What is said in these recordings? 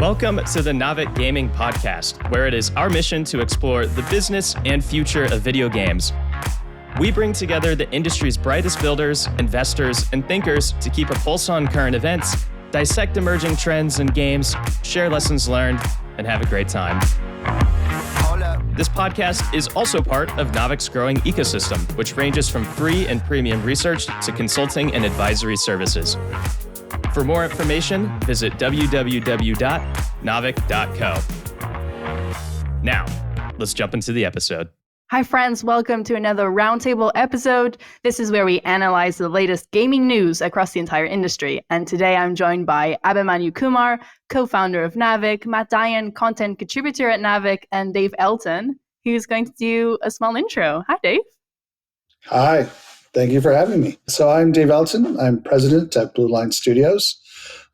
Welcome to the Naavik Gaming Podcast, where it is our mission to explore the business and future of video games. We bring together the industry's brightest builders, investors, and thinkers to keep a pulse on current events, dissect emerging trends in games, share lessons learned, and have a great time. This podcast is also part of Naavik's growing ecosystem, which ranges from free and premium research to consulting and advisory services. For more information, visit www.naavik.co. Now, let's jump into the episode. Hi friends, welcome to another Roundtable episode. This is where we analyze the latest gaming news across the entire industry. And today I'm joined by Abhimanyu Kumar, co-founder of Naavik, Matt Dion, content contributor at Naavik, and Dave Elton, who's going to do a small intro. Hi, Dave. Hi. Thank you for having me. So I'm Dave Elton. I'm president at Blue Line Studios.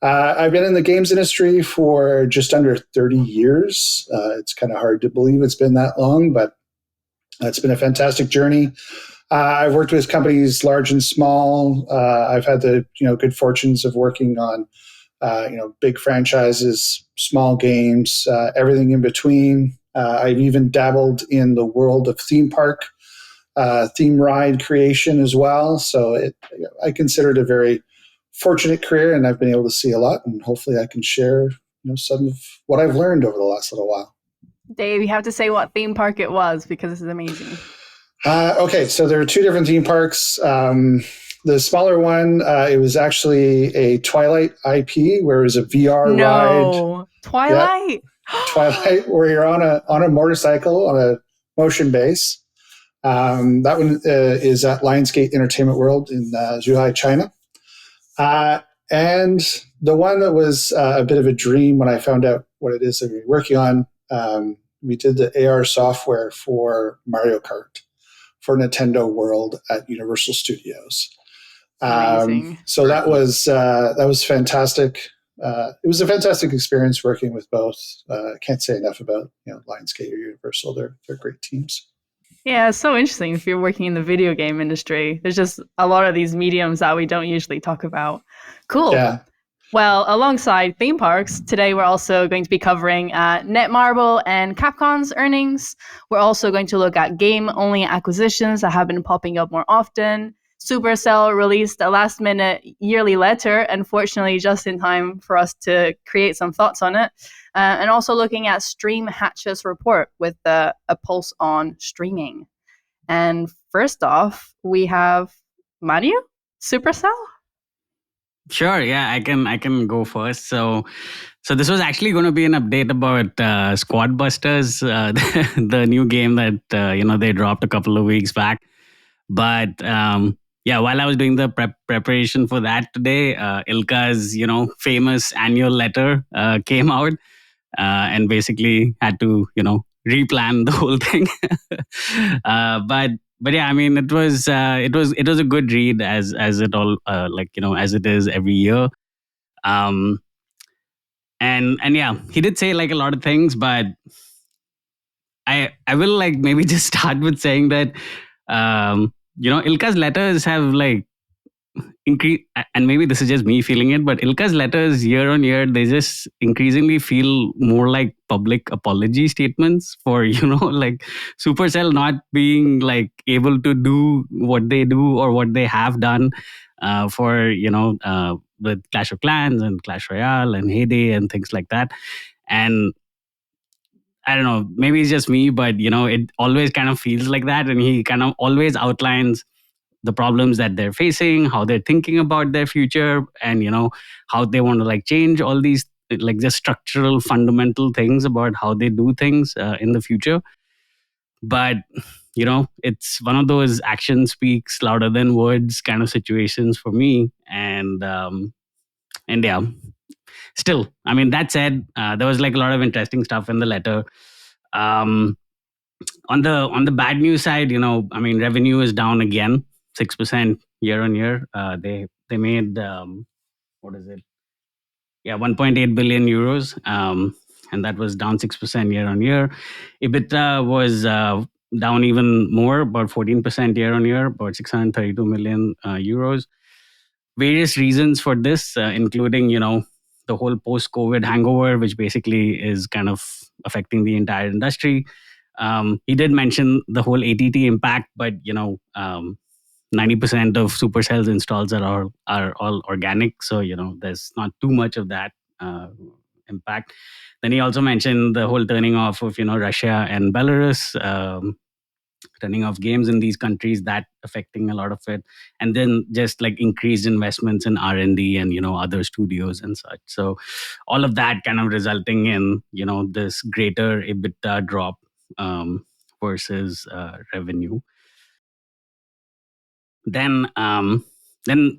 I've been in the games industry for just under 30 years. It's kind of hard to believe it's been that long, but it's been a fantastic journey. I've worked with companies large and small. I've had the good fortunes of working on big franchises, small games, everything in between. I've even dabbled in the world of theme park. Theme ride creation as well. So I consider it a very fortunate career, and I've been able to see a lot, and hopefully I can share some of what I've learned over the last little while. Dave, you have to say what theme park it was, because this is amazing. Okay, so there are two different theme parks. The smaller one, it was actually a Twilight IP, where it was a VR ride. Twilight? Yeah, Twilight, where you're on a motorcycle on a motion base. That one is at Lionsgate Entertainment World in Zhuhai, China. And the one that was a bit of a dream when I found out what it is that we were working on, we did the AR software for Mario Kart for Nintendo World at Universal Studios. So that was fantastic. It was a fantastic experience working with both. Can't say enough about Lionsgate or Universal. They're great teams. Yeah, it's so interesting if you're working in the video game industry. There's just a lot of these mediums that we don't usually talk about. Cool. Yeah. Well, alongside theme parks, today we're also going to be covering Netmarble and Capcom's earnings. We're also going to look at game-only acquisitions that have been popping up more often. Supercell released a last-minute yearly letter, unfortunately just in time for us to create some thoughts on it. And also looking at Stream Hatchet's report with a pulse on streaming. And first off, we have Mario, Supercell. Sure, yeah, I can go first. So this was actually going to be an update about Squad Busters, the new game that they dropped a couple of weeks back. But while I was doing the preparation for that today, Ilka's famous annual letter came out. And basically had to, replan the whole thing. But yeah, I mean, it was a good read as it all as it is every year. And yeah, he did say a lot of things, but I will maybe just start with saying that Ilka's letters have increase, and maybe this is just me feeling it, but Ilka's letters year on year, they just increasingly feel more like public apology statements for Supercell not being able to do what they do or what they have done for with Clash of Clans and Clash Royale and Heyday and things like that. And I don't know, maybe it's just me, but it always kind of feels like that, and he kind of always outlines the problems that they're facing, how they're thinking about their future, and how they want to change all these just structural fundamental things about how they do things in the future. But it's one of those action speaks louder than words kind of situations for me. And yeah, still, I mean, that said, there was a lot of interesting stuff in the letter. On the bad news side, I mean, revenue is down again. 6% year on year. They made 1.8 billion euros, and that was down 6% year on year. EBITDA was down even more, about 14% year on year, about 632 million euros. Various reasons for this, including the the whole post-COVID hangover, which basically is kind of affecting the entire industry. He did mention the whole ATT impact, but 90% of Supercell's installs are all organic, so there's not too much of that impact. Then he also mentioned the whole turning off of Russia and Belarus, turning off games in these countries, that affecting a lot of it, and then just like increased investments in R&D and other studios and such. So all of that kind of resulting in this greater EBITDA drop versus revenue. Then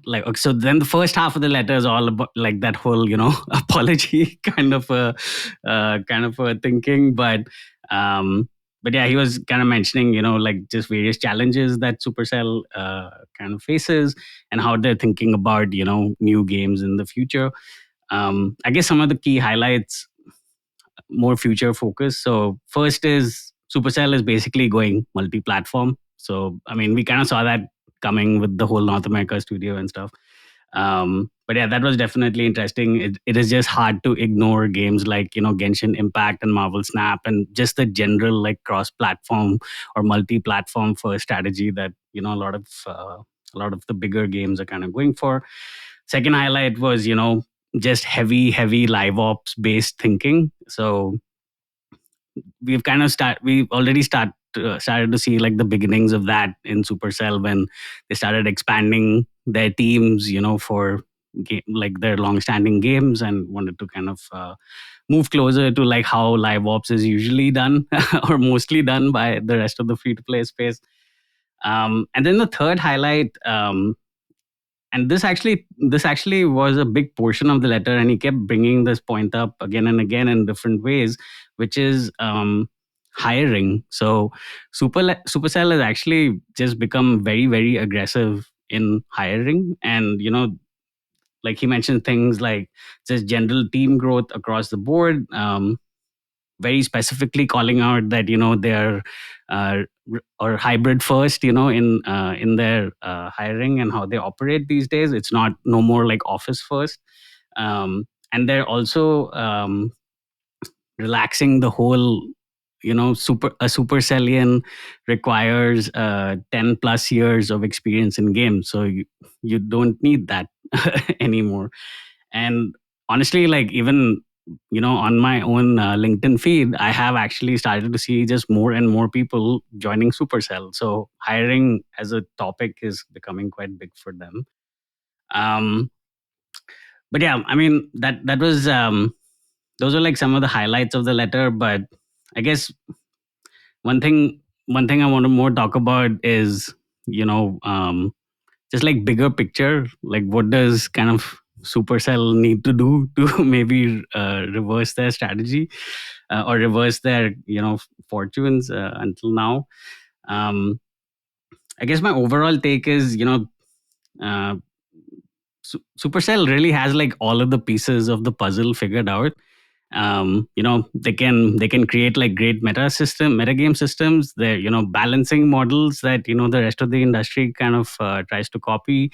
like, okay, so then the first half of the letter is all about like that whole apology kind of a thinking, but yeah, he was kind of mentioning like just various challenges that Supercell kind of faces and how they're thinking about new games in the future. I guess some of the key highlights, more future focus. So first is Supercell is basically going multi-platform. So I mean, we kind of saw that coming with the whole North America studio and stuff. But yeah, that was definitely interesting. It is just hard to ignore games like Genshin Impact and Marvel Snap and just the general like cross-platform or multi-platform for strategy that a lot of the bigger games are kind of going for. Second highlight was just heavy live ops based thinking. So we've already started to see like the beginnings of that in Supercell when they started expanding their teams, for like their long-standing games, and wanted to kind of move closer to like how live ops is usually done or mostly done by the rest of the free-to-play space. And then the third highlight, and this actually was a big portion of the letter, and he kept bringing this point up again and again in different ways, which is hiring. So Supercell has actually just become very, very aggressive in hiring, and like he mentioned things like just general team growth across the board, very specifically calling out that they're or hybrid first, in their hiring and how they operate these days. It's no more like office first, and they're also relaxing the whole a Supercellian requires 10 plus years of experience in games, so you don't need that anymore. And honestly, like even on my own LinkedIn feed, I have actually started to see just more and more people joining Supercell. So hiring as a topic is becoming quite big for them. But yeah, I mean that was those are like some of the highlights of the letter. But I guess one thing I want to more talk about is just like bigger picture, like what does kind of Supercell need to do to maybe reverse their strategy or reverse their fortunes until now. I guess my overall take is uh, Supercell really has like all of the pieces of the puzzle figured out. They can create like great meta game systems. They're balancing models that the rest of the industry kind of tries to copy.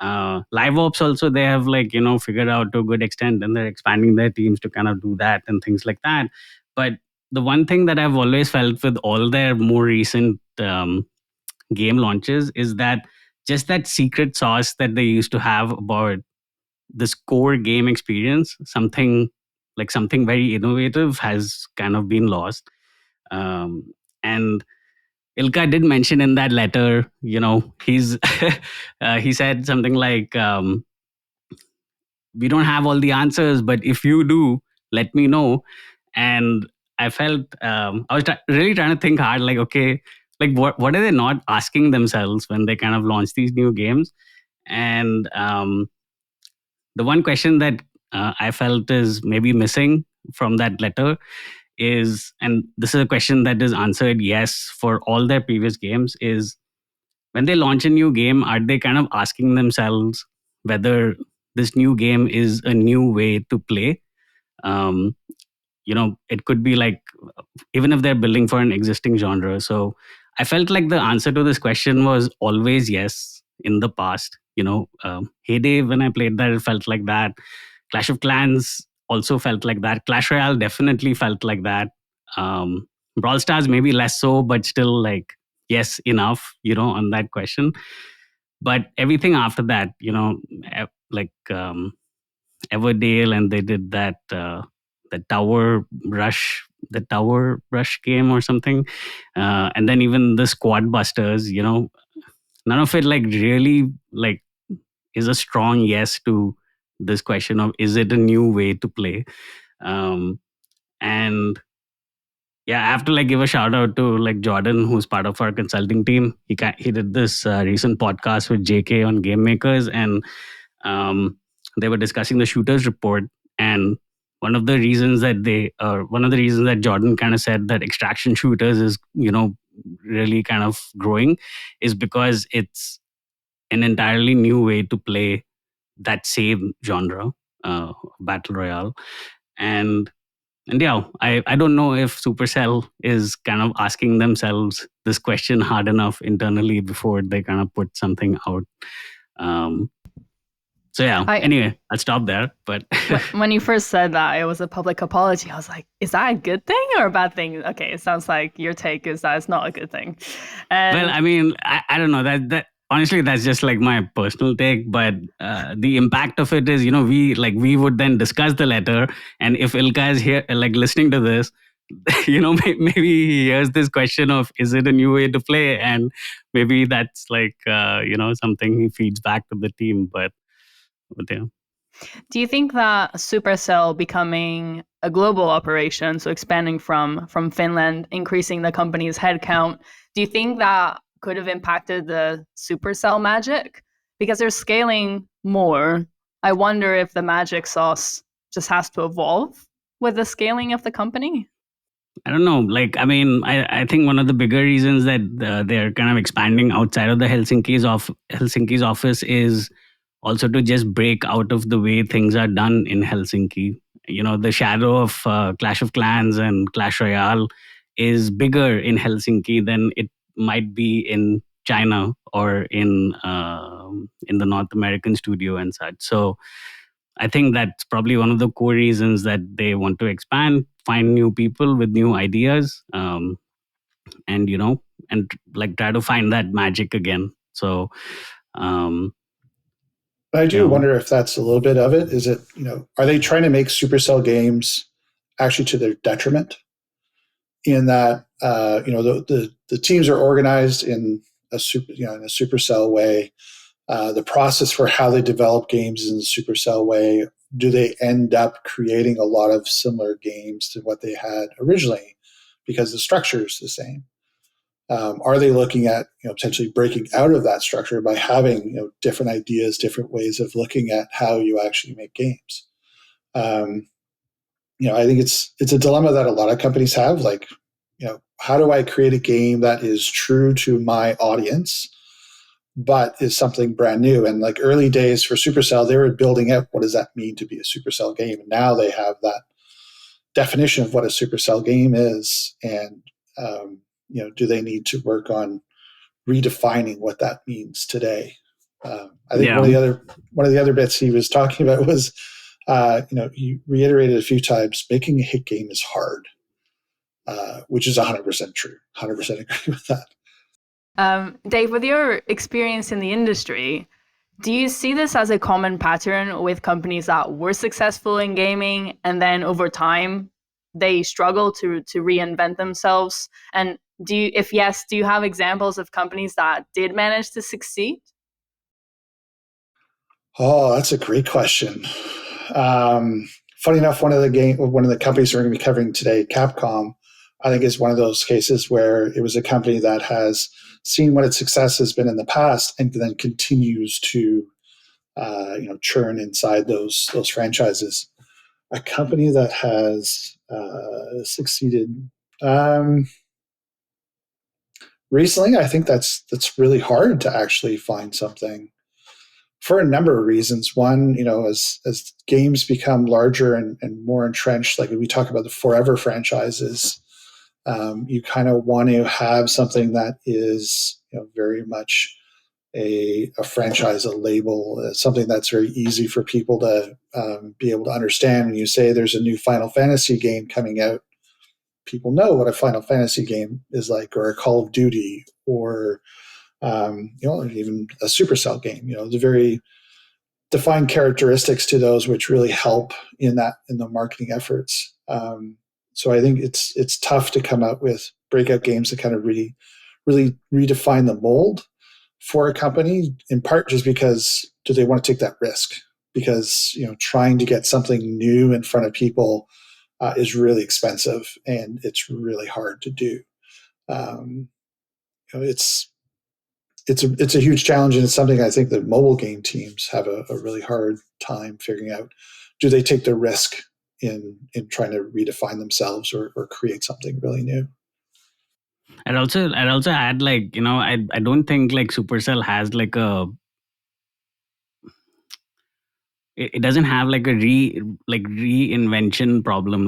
Live ops also, they have like figured out to a good extent, and they're expanding their teams to kind of do that and things like that. But the one thing that I've always felt with all their more recent game launches is that just that secret sauce that they used to have about this core game experience, something very innovative, has kind of been lost. And Ilka did mention in that letter, he's he said something like, we don't have all the answers, but if you do, let me know. And I felt I was really trying to think hard, like, okay, like what are they not asking themselves when they kind of launch these new games? And the one question that I felt is maybe missing from that letter is, and this is a question that is answered yes for all their previous games, is when they launch a new game, are they kind of asking themselves whether this new game is a new way to play? Um, it could be like, even if they're building for an existing genre. So I felt like the answer to this question was always yes in the past. Heyday, when I played that, it felt like that. Clash of Clans also felt like that. Clash Royale definitely felt like that. Brawl Stars maybe less so, but still like, yes, enough, on that question. But everything after that, like Everdale, and they did that the Tower Rush game or something, and then even the Squad Busters. None of it like really like is a strong yes to this question of is it a new way to play. And yeah, I have to like give a shout out to like Jordan, who's part of our consulting team. He did this recent podcast with JK on game makers, and they were discussing the shooters report. And one of the reasons that Jordan kind of said that extraction shooters is really kind of growing is because it's an entirely new way to play that same genre, battle royale. And yeah, I don't know if Supercell is kind of asking themselves this question hard enough internally before they kind of put something out. So yeah, anyway, I'll stop there. But when you first said that it was a public apology, I was like, is that a good thing or a bad thing? Okay, it sounds like your take is that it's not a good thing. Well, I mean, I don't know that honestly, that's just like my personal take. But the impact of it is, we would then discuss the letter, and if Ilka is here, like listening to this, maybe he hears this question of is it a new way to play, and maybe that's like something he feeds back to the team. But yeah. Do you think that Supercell becoming a global operation, so expanding from Finland, increasing the company's headcount, do you think that could have impacted the Supercell magic? Because they're scaling more. I wonder if the magic sauce just has to evolve with the scaling of the company. I don't know. Like, I mean, I think one of the bigger reasons that they're kind of expanding outside of the Helsinki's office is also to just break out of the way things are done in Helsinki. The shadow of Clash of Clans and Clash Royale is bigger in Helsinki than it might be in China or in the North American studio and such. So I think that's probably one of the core reasons that they want to expand, find new people with new ideas, and like try to find that magic again. So I do wonder if that's a little bit of it. Is it, are they trying to make Supercell games actually to their detriment? In that, the teams are organized in a Supercell way. The process for how they develop games is in the Supercell way. Do they end up creating a lot of similar games to what they had originally because the structure is the same? Are they looking at potentially breaking out of that structure by having different ideas, different ways of looking at how you actually make games? I think it's a dilemma that a lot of companies have. Like, how do I create a game that is true to my audience, but is something brand new? And like early days for Supercell, they were building out what does that mean to be a Supercell game. And now they have that definition of what a Supercell game is, and do they need to work on redefining what that means today? I think one of the other bits he was talking about was, he reiterated a few times, making a hit game is hard, which is 100% true. 100% agree with that. Dave, with your experience in the industry, do you see this as a common pattern with companies that were successful in gaming and then over time they struggle to reinvent themselves? And if yes, do you have examples of companies that did manage to succeed? Oh, that's a great question. Funny enough, one of the companies we're going to be covering today, Capcom, I think is one of those cases where it was a company that has seen what its success has been in the past and then continues to churn inside those franchises. A company that has succeeded recently, I think that's really hard to actually find something for a number of reasons. One, as games become larger and more entrenched, like we talk about the forever franchises, you kind of want to have something that is very much a franchise, a label, something that's very easy for people to be able to understand. When you say there's a new Final Fantasy game coming out, people know what a Final Fantasy game is like, or a Call of Duty, or even a Supercell game. The very defined characteristics to those, which really help in the marketing efforts. So I think it's tough to come out with breakout games that kind of really redefine the mold for a company, in part just because do they want to take that risk? Because trying to get something new in front of people is really expensive, and it's really hard to do. It's a huge challenge, and it's something I think that mobile game teams have a really hard time figuring out. Do they take the risk in trying to redefine themselves or create something really new? I'd also add, I don't think Supercell has it doesn't have a reinvention problem.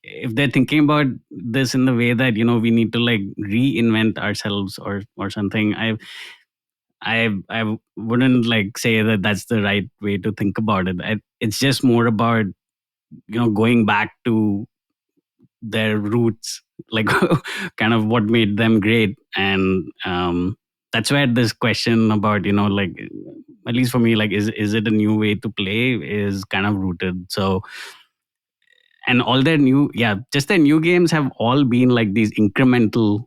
If they're thinking about this in the way that we need to reinvent ourselves or something, I wouldn't say that that's the right way to think about it. It's just more about going back to their roots, kind of what made them great. And that's where this question about at least for me, is it a new way to play, is kind of rooted. So, and all their just their new games have all been these incremental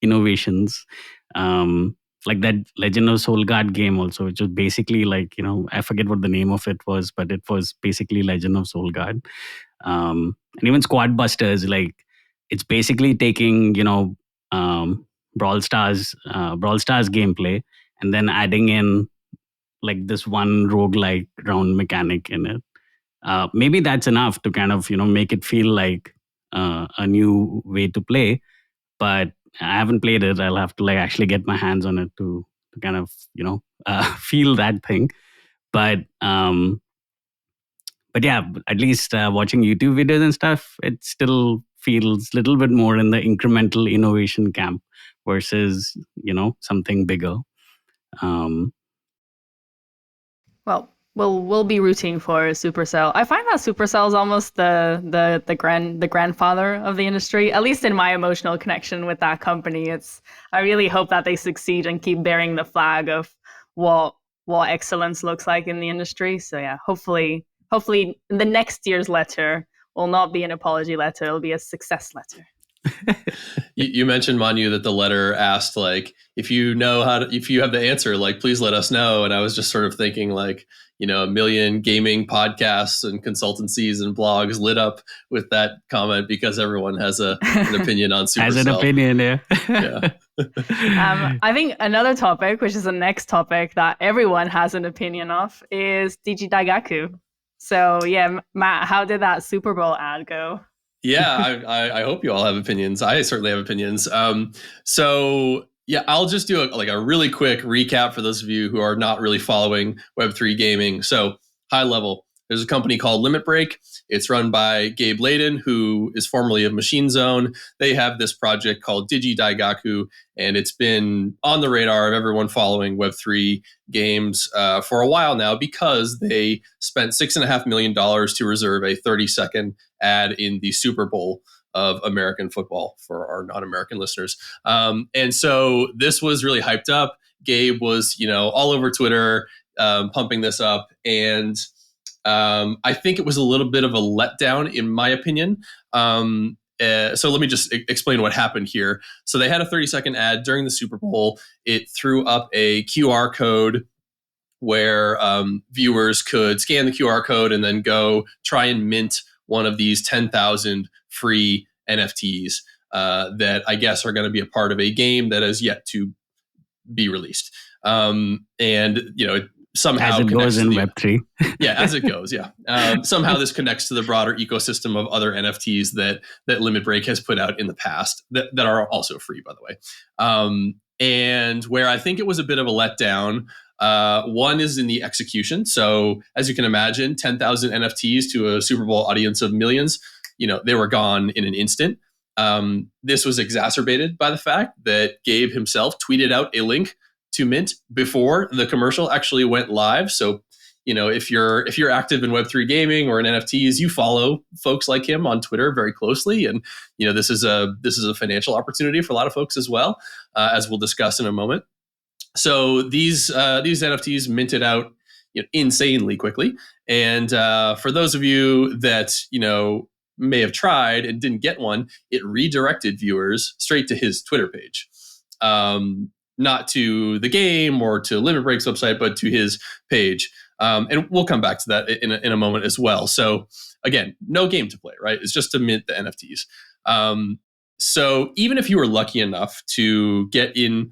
innovations, like that Legend of Soul Guard game also, which was basically I forget what the name of it was, but it was basically Legend of Soul Guard. And even Squad Busters, it's basically taking Brawl Stars gameplay and then adding in this one roguelike round mechanic in it. Maybe that's enough to kind of make it feel like a new way to play, but I haven't played it. I'll have to actually get my hands on it to kind of feel that thing. But yeah, at least watching YouTube videos and stuff, it still feels a little bit more in the incremental innovation camp versus something bigger. Well, we'll be rooting for Supercell. I find that Supercell is almost the grandfather of the industry, at least in my emotional connection with that company. I really hope that they succeed and keep bearing the flag of what excellence looks like in the industry. So yeah, hopefully the next year's letter will not be an apology letter; it'll be a success letter. You mentioned, Manu, that the letter asked if you have the answer, please let us know. And I was just sort of thinking a million gaming podcasts and consultancies and blogs lit up with that comment because everyone has an opinion on Supercell. Has an opinion, yeah. Yeah. I think another topic, which is the next topic that everyone has an opinion of, is DigiDaigaku. So yeah, Matt, how did that Super Bowl ad go? Yeah, I hope you all have opinions. I certainly have opinions. So yeah, I'll just do a really quick recap for those of you who are not really following Web3 gaming. So high level, there's a company called Limit Break. It's run by Gabe Layden, who is formerly of Machine Zone. They have this project called DigiDaigaku, and it's been on the radar of everyone following Web3 games for a while now because they spent $6.5 million to reserve a 30-second ad in the Super Bowl of American football for our non-American listeners. And so this was really hyped up. Gabe was, all over Twitter pumping this up. And I think it was a little bit of a letdown, in my opinion. So let me just explain what happened here. So they had a 30-second ad during the Super Bowl. It threw up a QR code where viewers could scan the QR code and then go try and mint one of these 10,000 free NFTs that I guess are going to be a part of a game that is yet to be released. And, somehow as it goes in Web3. Yeah, as it goes, yeah. Somehow this connects to the broader ecosystem of other NFTs that Limit Break has put out in the past that are also free, by the way. And where I think it was a bit of a letdown, one is in the execution. So as you can imagine, 10,000 NFTs to a Super Bowl audience of millions, they were gone in an instant. This was exacerbated by the fact that Gabe himself tweeted out a link to Mint before the commercial actually went live. So, if you're active in Web3 gaming or in NFTs, you follow folks like him on Twitter very closely, and this is a financial opportunity for a lot of folks as well, as we'll discuss in a moment. So these NFTs minted out insanely quickly, and for those of you that may have tried and didn't get one, it redirected viewers straight to his Twitter page. Not to the game or to Limit Break's website, but to his page. And we'll come back to that in a moment as well. So again, no game to play, right? It's just to mint the NFTs. So even if you were lucky enough to get in,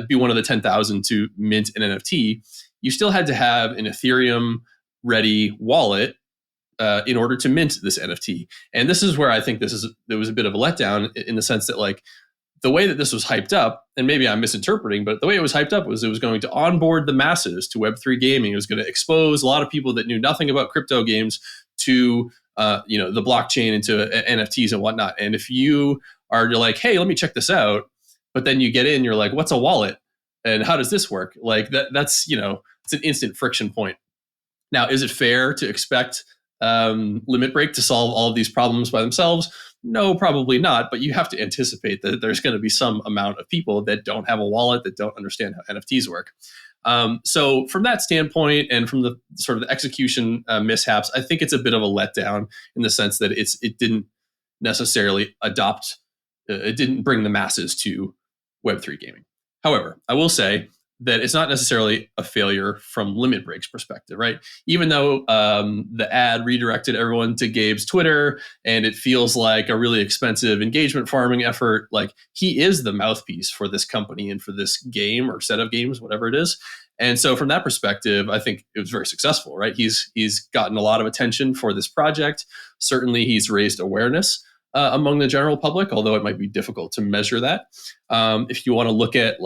be one of the 10,000 to mint an NFT, you still had to have an Ethereum ready wallet in order to mint this NFT. And this is where I think there was a bit of a letdown in the sense that the way that this was hyped up, and maybe I'm misinterpreting, but the way it was hyped up was it was going to onboard the masses to Web3 gaming. It was going to expose a lot of people that knew nothing about crypto games to the blockchain, into NFTs and whatnot. And if you're like, hey, let me check this out, but then you get in, you're like, what's a wallet? And how does this work? That's it's an instant friction point. Now, is it fair to expect Limit Break to solve all of these problems by themselves? No, probably not. But you have to anticipate that there's going to be some amount of people that don't have a wallet, that don't understand how NFTs work. So from that standpoint, and from the sort of the execution mishaps, I think it's a bit of a letdown in the sense that it didn't necessarily it didn't bring the masses to Web3 gaming. However, I will say that it's not necessarily a failure from Limit Break's perspective, right? Even though the ad redirected everyone to Gabe's Twitter and it feels like a really expensive engagement farming effort, he is the mouthpiece for this company and for this game or set of games, whatever it is. And so from that perspective, I think it was very successful, right? He's gotten a lot of attention for this project. Certainly he's raised awareness among the general public, although it might be difficult to measure that. If you want to look at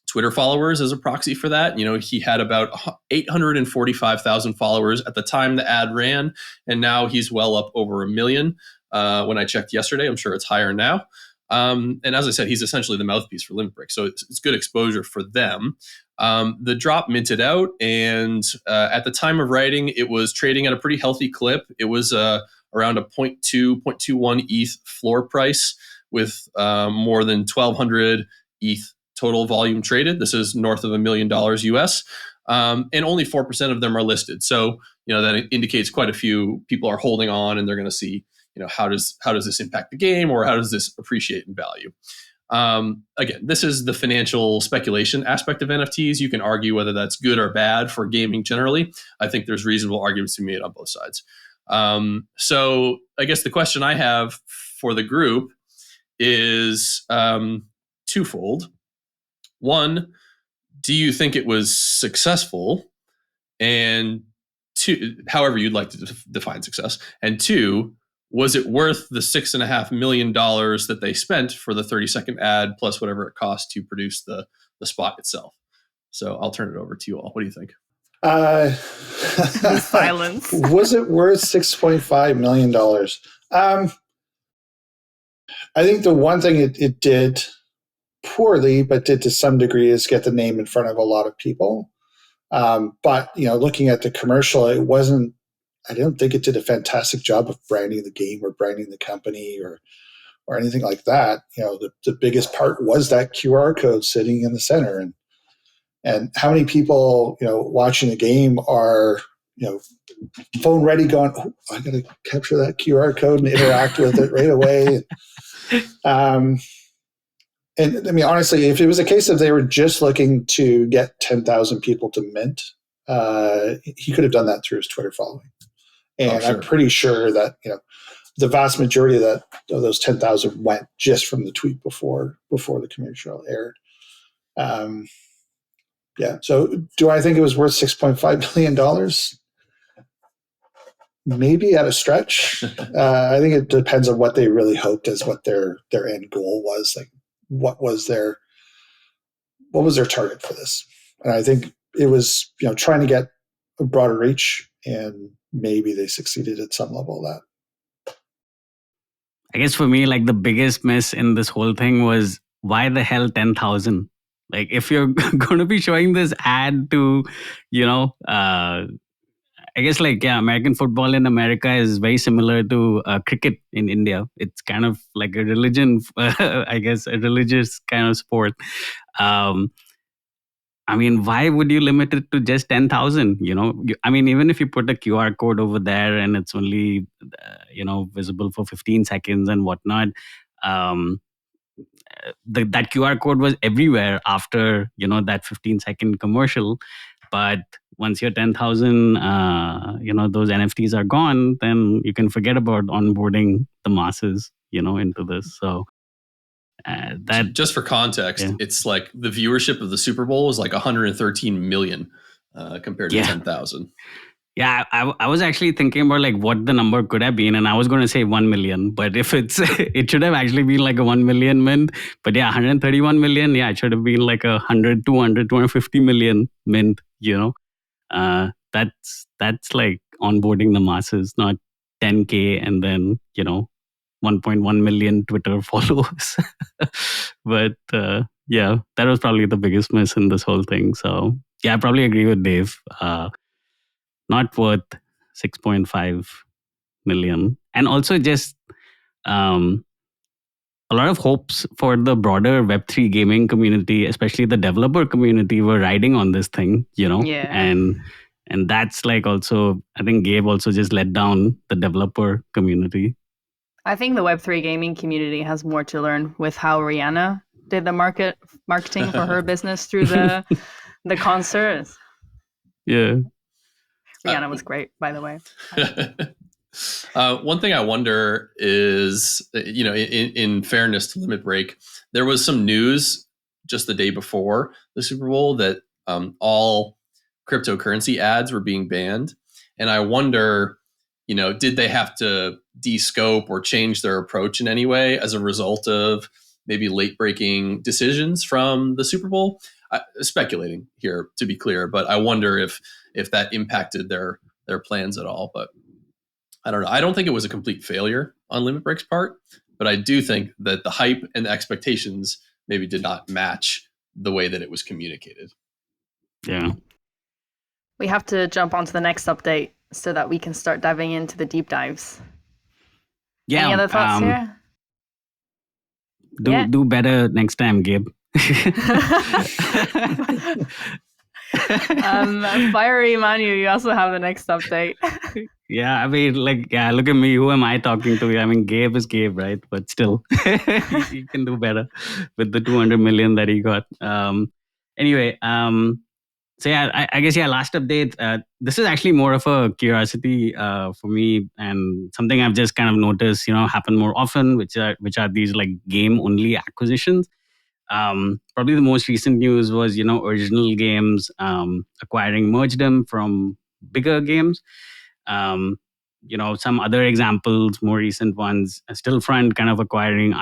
Twitter followers as a proxy for that, he had about 845,000 followers at the time the ad ran, and now he's well up over 1 million. When I checked yesterday, I'm sure it's higher now. And as I said, he's essentially the mouthpiece for Limit Break, so it's good exposure for them. The drop minted out, and at the time of writing, it was trading at a pretty healthy clip. It was around a 0.21 ETH floor price with more than 1,200 ETH total volume traded. This is north of $1 million US, and only 4% of them are listed. So that indicates quite a few people are holding on, and they're going to see how does this impact the game, or how does this appreciate in value. Again, this is the financial speculation aspect of NFTs. You can argue whether that's good or bad for gaming generally. I think there's reasonable arguments to be made on both sides. So I guess the question I have for the group is twofold. One, do you think it was successful? And two, however you'd like to define success. And two, was it worth the $6.5 million that they spent for the 30-second ad plus whatever it cost to produce the spot itself? So I'll turn it over to you all. What do you think? Silence. Was it worth $6.5 million? I think the one thing it did poorly, but did to some degree, is get the name in front of a lot of people. But looking at the commercial, it wasn't. I don't think it did a fantastic job of branding the game or branding the company or anything like that. The biggest part was that QR code sitting in the center, and how many people watching the game are phone ready, going, oh, I got to capture that QR code and interact with it right away. And I mean, honestly, if it was a case of they were just looking to get 10,000 people to mint, he could have done that through his Twitter following. And I'm pretty sure that the vast majority of those 10,000 went just from the tweet before the commercial aired. So do I think it was worth $6.5 million? Maybe at a stretch. I think it depends on what they really hoped as what their end goal was. What was their target for this? And I think it was trying to get a broader reach, and maybe they succeeded at some level of that. I guess for me, like the biggest miss in this whole thing was why the hell 10,000? Like if you're going to be showing this ad to, I guess like, yeah, American football in America is very similar to cricket in India. It's kind of like a religion, I guess, a religious kind of sport. Um, I mean, why would you limit it to just 10,000? I mean, even if you put a QR code over there and it's only, visible for 15 seconds and whatnot, um, that QR code was everywhere after, that 15-second commercial. But once your 10,000, those NFTs are gone, then you can forget about onboarding the masses, into this. So that just for context, yeah. It's like the viewership of the Super Bowl was like 113 million compared to 10,000. Yeah, I was actually thinking about like what the number could have been, and I was going to say 1 million, but if it should have actually been like a 1 million mint. But yeah, 131 million, yeah, it should have been like 100, 200, 250 million mint, that's like onboarding the masses, not 10K and then, 1.1 million Twitter followers. But yeah, that was probably the biggest miss in this whole thing. So yeah, I probably agree with Dave. Not worth 6.5 million. And also just a lot of hopes for the broader Web3 gaming community, especially the developer community, were riding on this thing, Yeah. And that's like also, I think Gabe also just let down the developer community. I think the Web3 gaming community has more to learn with how Rihanna did the marketing for her business through the concert. Yeah. Rihanna was great, by the way. One thing I wonder is, in fairness to Limit Break, there was some news just the day before the Super Bowl that all cryptocurrency ads were being banned. And I wonder, did they have to de-scope or change their approach in any way as a result of maybe late-breaking decisions from the Super Bowl? Speculating here, to be clear, but I wonder if that impacted their plans at all. But I don't know. I don't think it was a complete failure on Limit Break's part, but I do think that the hype and the expectations maybe did not match the way that it was communicated. Yeah. We have to jump on to the next update so that we can start diving into the deep dives. Yeah. Any other thoughts here? Do better next time, Gabe. Fiery Manu, you also have the next update. Yeah, I mean, look at me. Who am I talking to? I mean, Gabe is Gabe, right? But still, he can do better with the 200 million that he got. Anyway, so yeah, I guess, last update. This is actually more of a curiosity for me, and something I've just kind of noticed, happen more often, which are these like game-only acquisitions. Probably the most recent news was, Original Games acquiring Mergedem from bigger games. Some other examples, more recent ones, Stillfront kind of acquiring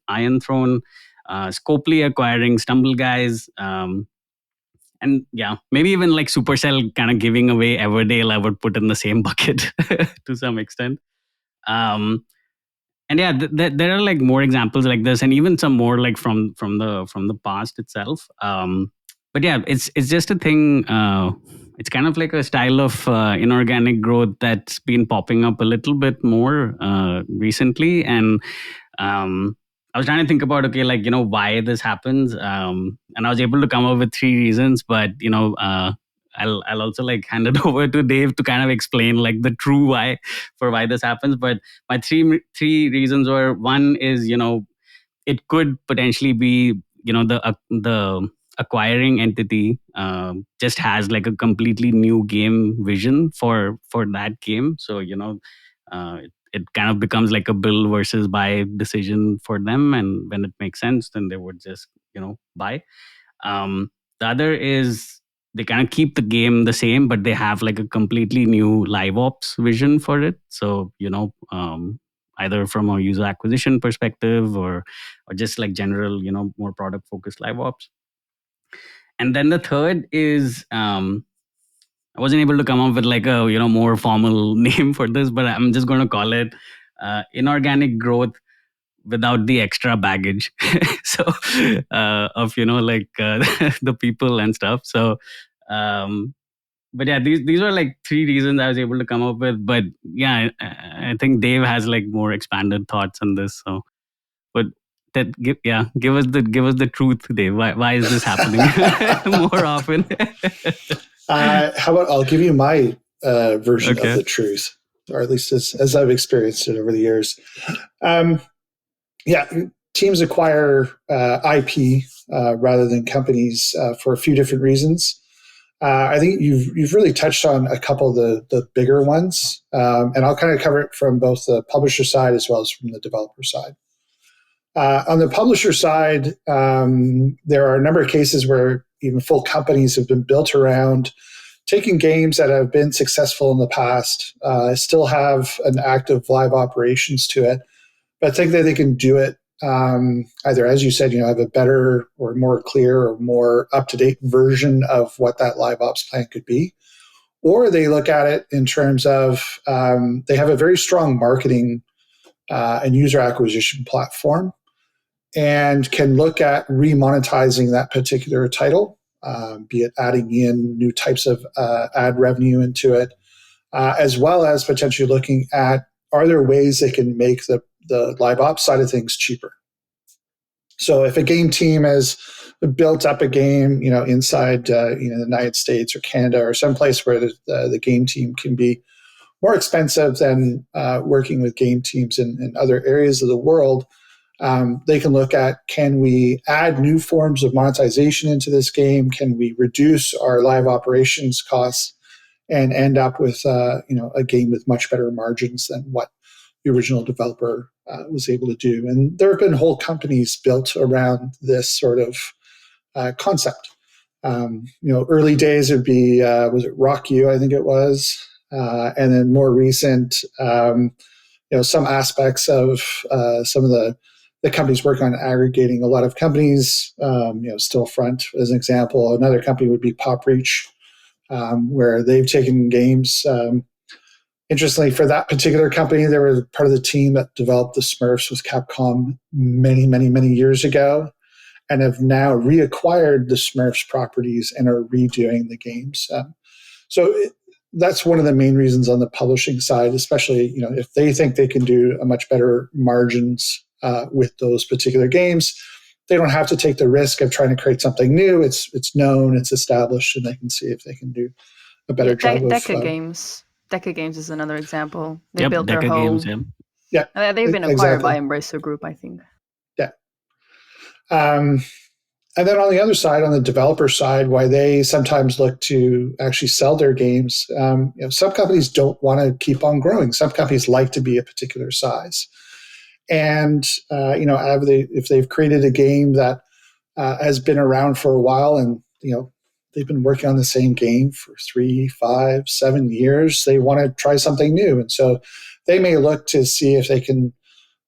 Iron Throne, Scopely acquiring Stumble Guys, and yeah, maybe even like Supercell kind of giving away Everdale, I would put in the same bucket to some extent. And yeah, there are like more examples like this, and even some more like from the past itself. But yeah, it's just a thing. It's kind of like a style of inorganic growth that's been popping up a little bit more recently. And I was trying to think about, okay, like, why this happens. And I was able to come up with 3 reasons, but, I'll also like hand it over to Dave to kind of explain like the true why this happens. But my three reasons were, one is, it could potentially be, the acquiring entity just has like a completely new game vision for that game. So, it kind of becomes like a build versus buy decision for them. And when it makes sense, then they would just, buy. The other is they kind of keep the game the same, but they have like a completely new live ops vision for it. So, either from a user acquisition perspective or just like general, more product focused live ops. And then the third is, I wasn't able to come up with like a, more formal name for this, but I'm just going to call it inorganic growth without the extra baggage. So of the people and stuff. So but yeah, these were like three reasons I was able to come up with. But yeah, I think Dave has like more expanded thoughts on this. So, but give us the truth, Dave. Why is this happening more often? How about I'll give you my version of the truth, or at least as I've experienced it over the years. Teams acquire IP rather than companies for a few different reasons. I think you've really touched on a couple of the bigger ones, and I'll kind of cover it from both the publisher side as well as from the developer side. On the publisher side, there are a number of cases where even full companies have been built around taking games that have been successful in the past, still have an active live operations to it, but think that they can do it either, as you said, have a better or more clear or more up-to-date version of what that live ops plan could be. Or they look at it in terms of they have a very strong marketing and user acquisition platform and can look at remonetizing that particular title, be it adding in new types of ad revenue into it, as well as potentially looking at, are there ways they can make the live ops side of things cheaper? So if a game team has built up a game, inside the United States or Canada or someplace where the game team can be more expensive than working with game teams in other areas of the world, they can look at, can we add new forms of monetization into this game? Can we reduce our live operations costs and end up with a game with much better margins than what the original developer was able to do? And there have been whole companies built around this sort of concept. Early days would be, was it Rock You, I think it was, and then more recent, some aspects of some of the companies work on aggregating a lot of companies. Stillfront as an example. Another company would be PopReach, where they've taken games. Interestingly, for that particular company, they were part of the team that developed the Smurfs with Capcom many, many, many years ago, and have now reacquired the Smurfs properties and are redoing the games. That's one of the main reasons on the publishing side, especially if they think they can do a much better margins with those particular games, they don't have to take the risk of trying to create something new. It's known, it's established, and they can see if they can do a better job. Deca Games is another example. They built Deca their whole. Games, yeah. They've been acquired by Embracer Group, I think. Yeah. And then on the other side, on the developer side, why they sometimes look to actually sell their games. Some companies don't want to keep on growing. Some companies like to be a particular size. And, if they've created a game that has been around for a while and, they've been working on the same game for 3, 5, 7 years, they want to try something new. And so they may look to see if they can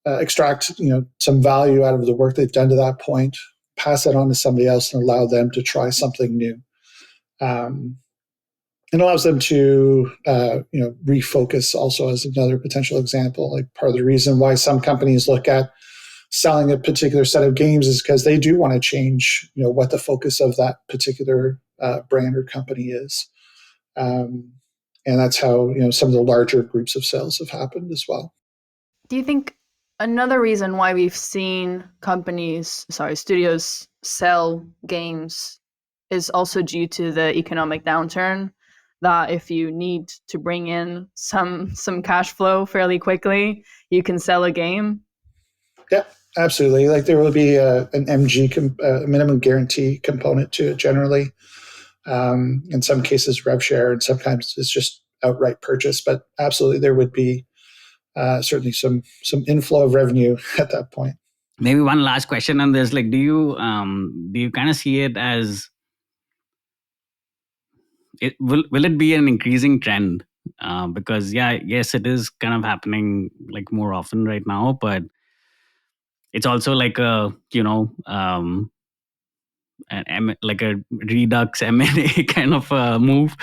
extract, some value out of the work they've done to that point, pass it on to somebody else and allow them to try something new. It allows them to, refocus also as another potential example. Like part of the reason why some companies look at selling a particular set of games is because they do want to change, what the focus of that particular brand or company is. And that's how, some of the larger groups of sales have happened as well. Do you think another reason why we've seen studios sell games is also due to the economic downturn? That if you need to bring in some cash flow fairly quickly, you can sell a game? Yeah, absolutely. Like there will be an MG, minimum guarantee component to it generally. In some cases, rev share, and sometimes it's just outright purchase. But absolutely, there would be certainly some inflow of revenue at that point. Maybe one last question on this: like, do you kind of see it as will it be an increasing trend? Because yes, it is kind of happening like more often right now, but it's also like a like a redux M&A kind of move.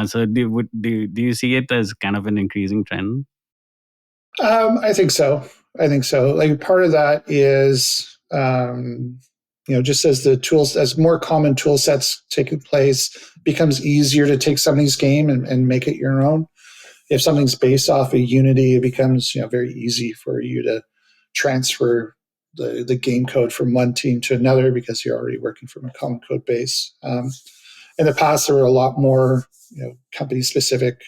So do you see it as kind of an increasing trend? I think so. Like part of that is, just as the tools, as more common tool sets taking place, becomes easier to take somebody's game and make it your own. If something's based off of Unity, it becomes very easy for you to transfer the game code from one team to another because you're already working from a common code base. In the past, there were a lot more company specific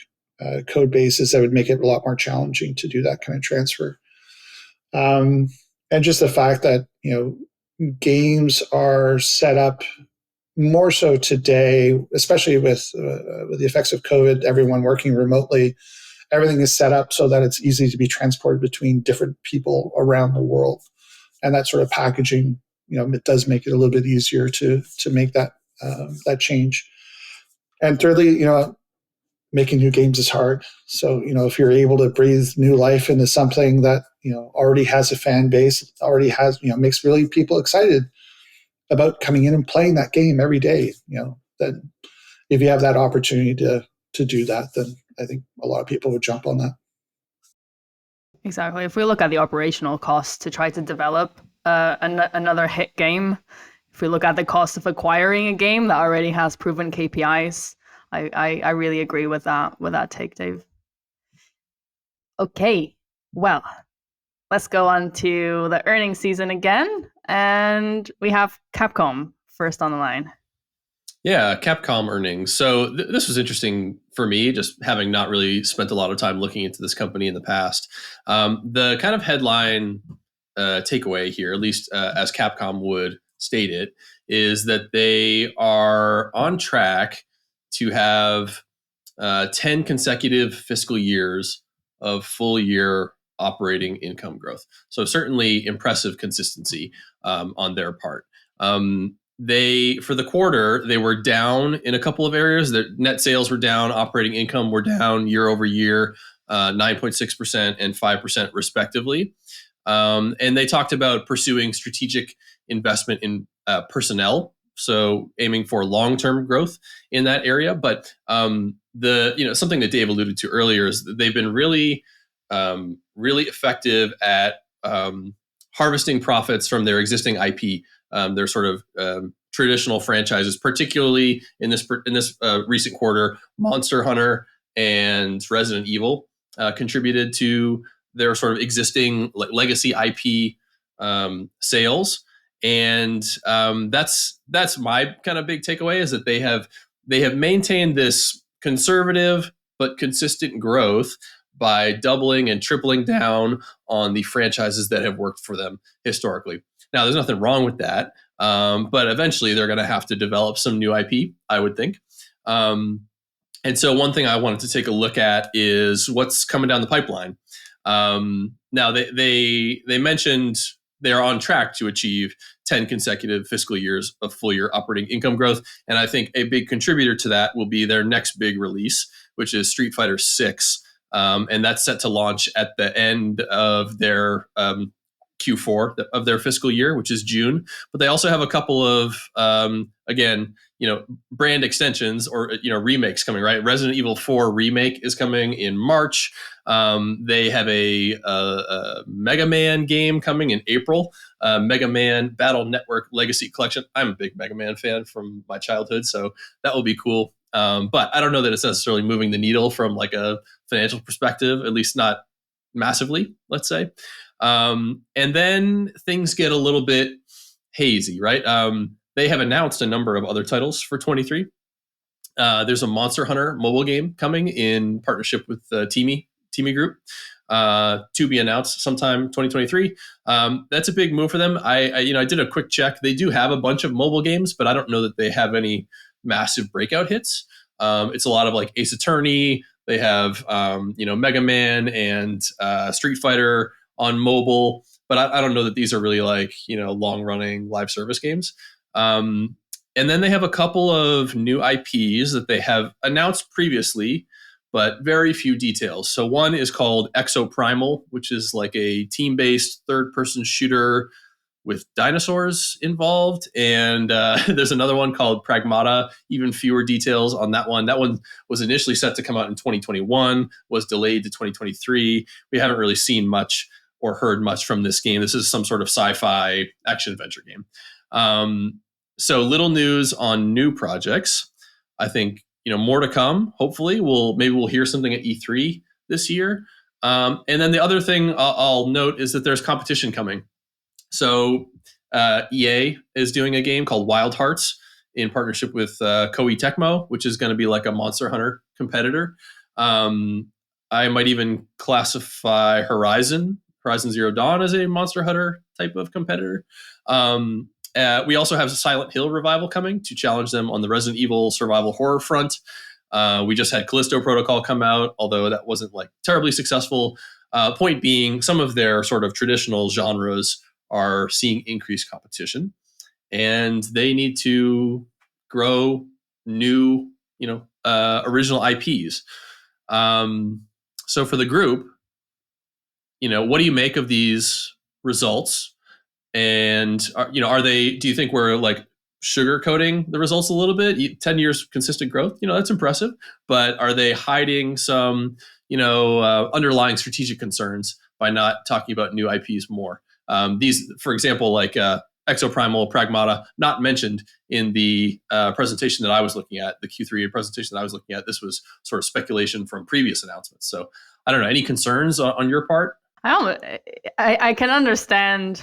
code bases that would make it a lot more challenging to do that kind of transfer. And just the fact that games are set up more so today, especially with the effects of COVID, everyone working remotely, everything is set up so that it's easy to be transported between different people around the world. And that sort of packaging, it does make it a little bit easier to make that change. And thirdly, making new games is hard. So, if you're able to breathe new life into something that, already has a fan base, already has, makes really people excited about coming in and playing that game every day, then if you have that opportunity to do that, then I think a lot of people would jump on that. Exactly. If we look at the operational costs to try to develop another hit game, if we look at the cost of acquiring a game that already has proven KPIs, I really agree with that take, Dave. Okay, well, let's go on to the earnings season again, and we have Capcom first on the line. Yeah, Capcom earnings. So this was interesting for me, just having not really spent a lot of time looking into this company in the past. The kind of headline takeaway here, at least as Capcom would state it, is that they are on track to have 10 consecutive fiscal years of full year operating income growth. So certainly impressive consistency on their part. They, for the quarter, they were down in a couple of areas. Their net sales were down, operating income were down year over year, 9.6% and 5% respectively. And they talked about pursuing strategic investment in personnel, so aiming for long-term growth in that area. But something that Dave alluded to earlier is that they've been really effective at harvesting profits from their existing IP. Their sort of traditional franchises, particularly in this recent quarter, Monster Hunter and Resident Evil contributed to their sort of existing legacy IP sales, and that's my kind of big takeaway, is that they have maintained this conservative but consistent growth by doubling and tripling down on the franchises that have worked for them historically. Now, there's nothing wrong with that, but eventually they're going to have to develop some new IP, I would think. And so one thing I wanted to take a look at is what's coming down the pipeline. Now, they mentioned they're on track to achieve 10 consecutive fiscal years of full year operating income growth. And I think a big contributor to that will be their next big release, which is Street Fighter 6. And that's set to launch at the end of their Q4 of their fiscal year, which is June. But they also have a couple of, brand extensions or, remakes coming, right? Resident Evil 4 remake is coming in March. They have a Mega Man game coming in April, Mega Man Battle Network Legacy Collection. I'm a big Mega Man fan from my childhood, so that will be cool. But I don't know that it's necessarily moving the needle from like a financial perspective, at least not massively, let's say. And then things get a little bit hazy, right? They have announced a number of other titles for 23. There's a Monster Hunter mobile game coming in partnership with Teamy Group, to be announced sometime 2023. That's a big move for them. I did a quick check. They do have a bunch of mobile games, but I don't know that they have any massive breakout hits. It's a lot of like Ace Attorney. They have Mega Man and Street Fighter on mobile, but I don't know that these are really like long running live service games. And then they have a couple of new IPs that they have announced previously, but very few details. So one is called Exoprimal, which is like a team-based third-person shooter with dinosaurs involved. And there's another one called Pragmata, even fewer details on that one. That one was initially set to come out in 2021, was delayed to 2023. We haven't really seen much or heard much from this game. This is some sort of sci-fi action-adventure game. So little news on new projects. I think, more to come. Hopefully, maybe we'll hear something at E3 this year. And then the other thing I'll note is that there's competition coming. So EA is doing a game called Wild Hearts in partnership with Koei Tecmo, which is going to be like a Monster Hunter competitor. I might even classify Horizon Zero Dawn as a Monster Hunter type of competitor. We also have a Silent Hill revival coming to challenge them on the Resident Evil survival horror front. We just had Callisto Protocol come out, although that wasn't like terribly successful. Point being, some of their sort of traditional genres are seeing increased competition, and they need to grow new, original IPs. So for the group, what do you make of these results? And do you think we're like sugarcoating the results a little bit? 10 years consistent growth, that's impressive, but are they hiding some, underlying strategic concerns by not talking about new IPs more? These, for example, like Exoprimal, Pragmata, not mentioned in the presentation that I was looking at, the Q3 presentation that I was looking at. This was sort of speculation from previous announcements. So I don't know, any concerns on your part? I can understand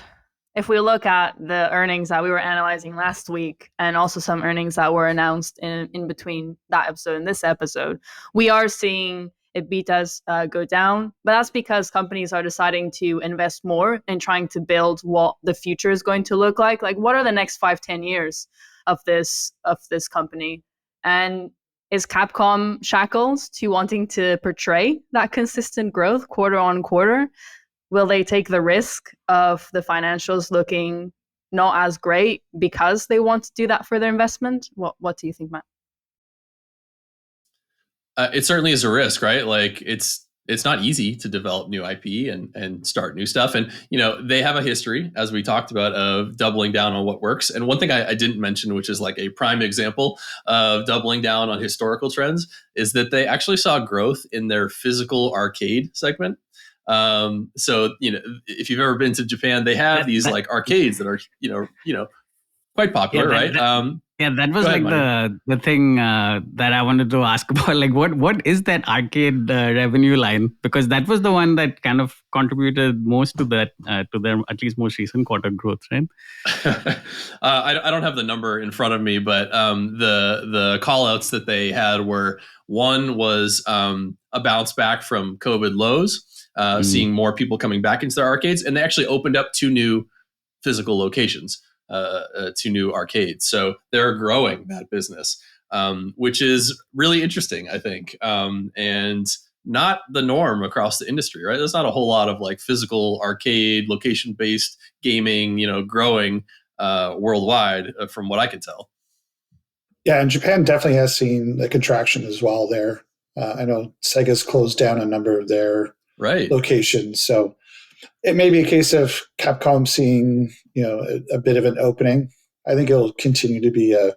if we look at the earnings that we were analyzing last week and also some earnings that were announced in between that episode and this episode, we are seeing EBITDAs go down, but that's because companies are deciding to invest more in trying to build what the future is going to look like. Like, what are the next 5-10 years of this company? And is Capcom shackled to wanting to portray that consistent growth quarter on quarter? Will they take the risk of the financials looking not as great because they want to do that for their investment? What do you think, Matt? It certainly is a risk, right? Like it's not easy to develop new IP and start new stuff. And, they have a history, as we talked about, of doubling down on what works. And one thing I didn't mention, which is like a prime example of doubling down on historical trends, is that they actually saw growth in their physical arcade segment. So, if you've ever been to Japan, they have these like arcades that are, quite popular, right? That was ahead, like the thing that I wanted to ask about. Like, what is that arcade revenue line? Because that was the one that kind of contributed most to that, to their at least most recent quarter growth, right? I don't have the number in front of me, but the call outs that they had were, one was a bounce back from COVID lows, seeing more people coming back into their arcades, and they actually opened up 2 new physical locations. 2 new arcades. So they're growing that business, which is really interesting, I think, and not the norm across the industry, right? There's not a whole lot of like physical arcade, location-based gaming, growing worldwide from what I can tell. Yeah, and Japan definitely has seen a contraction as well there. I know Sega's closed down a number of their locations, so it may be a case of Capcom seeing, a bit of an opening. I think it'll continue to be a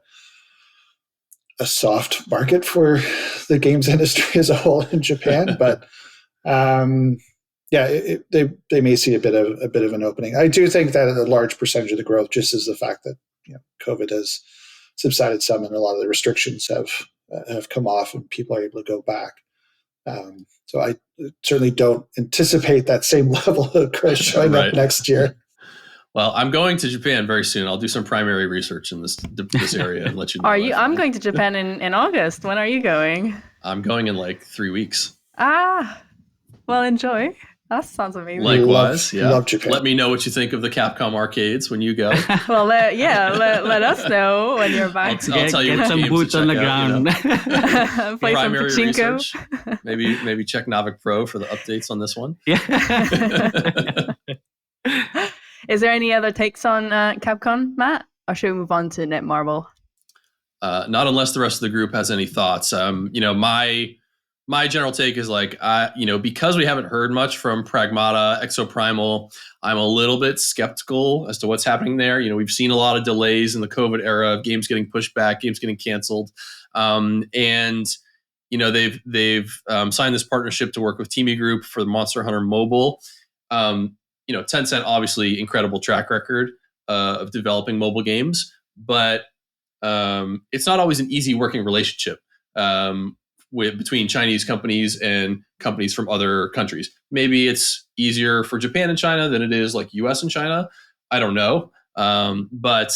soft market for the games industry as a whole in Japan, but they may see a bit of an opening. I do think that a large percentage of the growth just is the fact that COVID has subsided some, and a lot of the restrictions have come off, and people are able to go back. So I certainly don't anticipate that same level of growth showing up next year. Well, I'm going to Japan very soon. I'll do some primary research in this area and let you know. Are you? I'm going to Japan in August. When are you going? I'm going in like 3 weeks. Well, enjoy. That sounds amazing. Likewise, love Japan. Let me know what you think of the Capcom arcades when you go. Well, let us know when you're back. I'll tell you get some boots on the ground. Play some primary pachinko. research. Maybe check Naavik Pro for the updates on this one. Yeah. Is there any other takes on Capcom, Matt? Or should we move on to Netmarble? Not unless the rest of the group has any thoughts. My my general take is like, because we haven't heard much from Pragmata, Exoprimal, I'm a little bit skeptical as to what's happening there. We've seen a lot of delays in the COVID era of games getting pushed back, games getting canceled, and they've signed this partnership to work with Teamy Group for the Monster Hunter Mobile. Tencent obviously incredible track record of developing mobile games, but it's not always an easy working relationship. Between Chinese companies and companies from other countries. Maybe it's easier for Japan and China than it is like US and China. I don't know. But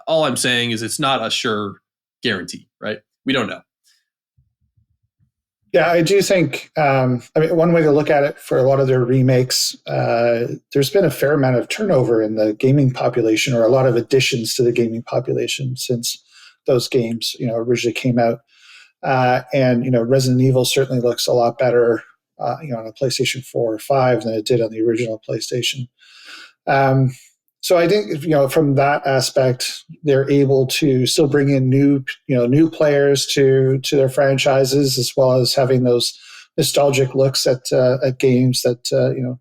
all I'm saying is it's not a sure guarantee, right? We don't know. Yeah, I do think, one way to look at it for a lot of their remakes, there's been a fair amount of turnover in the gaming population, or a lot of additions to the gaming population since those games, originally came out. And Resident Evil certainly looks a lot better, on a PlayStation 4 or 5 than it did on the original PlayStation. So I think, from that aspect, they're able to still bring in new players to their franchises, as well as having those nostalgic looks at games that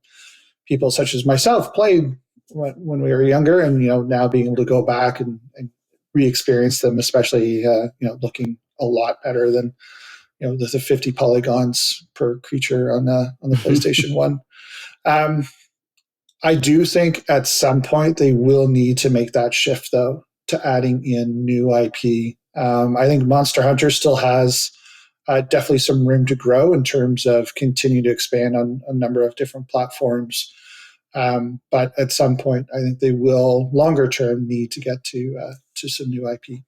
people such as myself played when we were younger, and now being able to go back and re-experience them, especially looking a lot better than the 50 polygons per creature on the PlayStation 1. I do think at some point they will need to make that shift, though, to adding in new IP. I think Monster Hunter still has definitely some room to grow in terms of continue to expand on a number of different platforms. But at some point, I think they will, longer term, need to get to some new IP.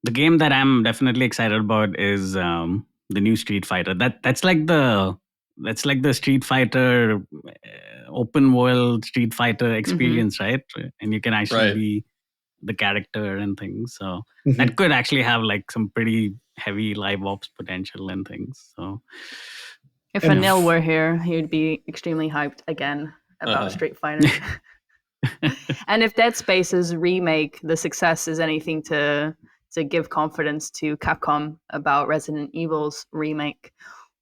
The game that I'm definitely excited about is the new Street Fighter. That's like the Street Fighter open world Street Fighter experience, right? And you can actually be the character and things. So that could actually have like some pretty heavy live ops potential and things. So if Anil were here, he would be extremely hyped again about Street Fighter. And if Dead Space's remake, the success, is anything to give confidence to Capcom about Resident Evil's remake,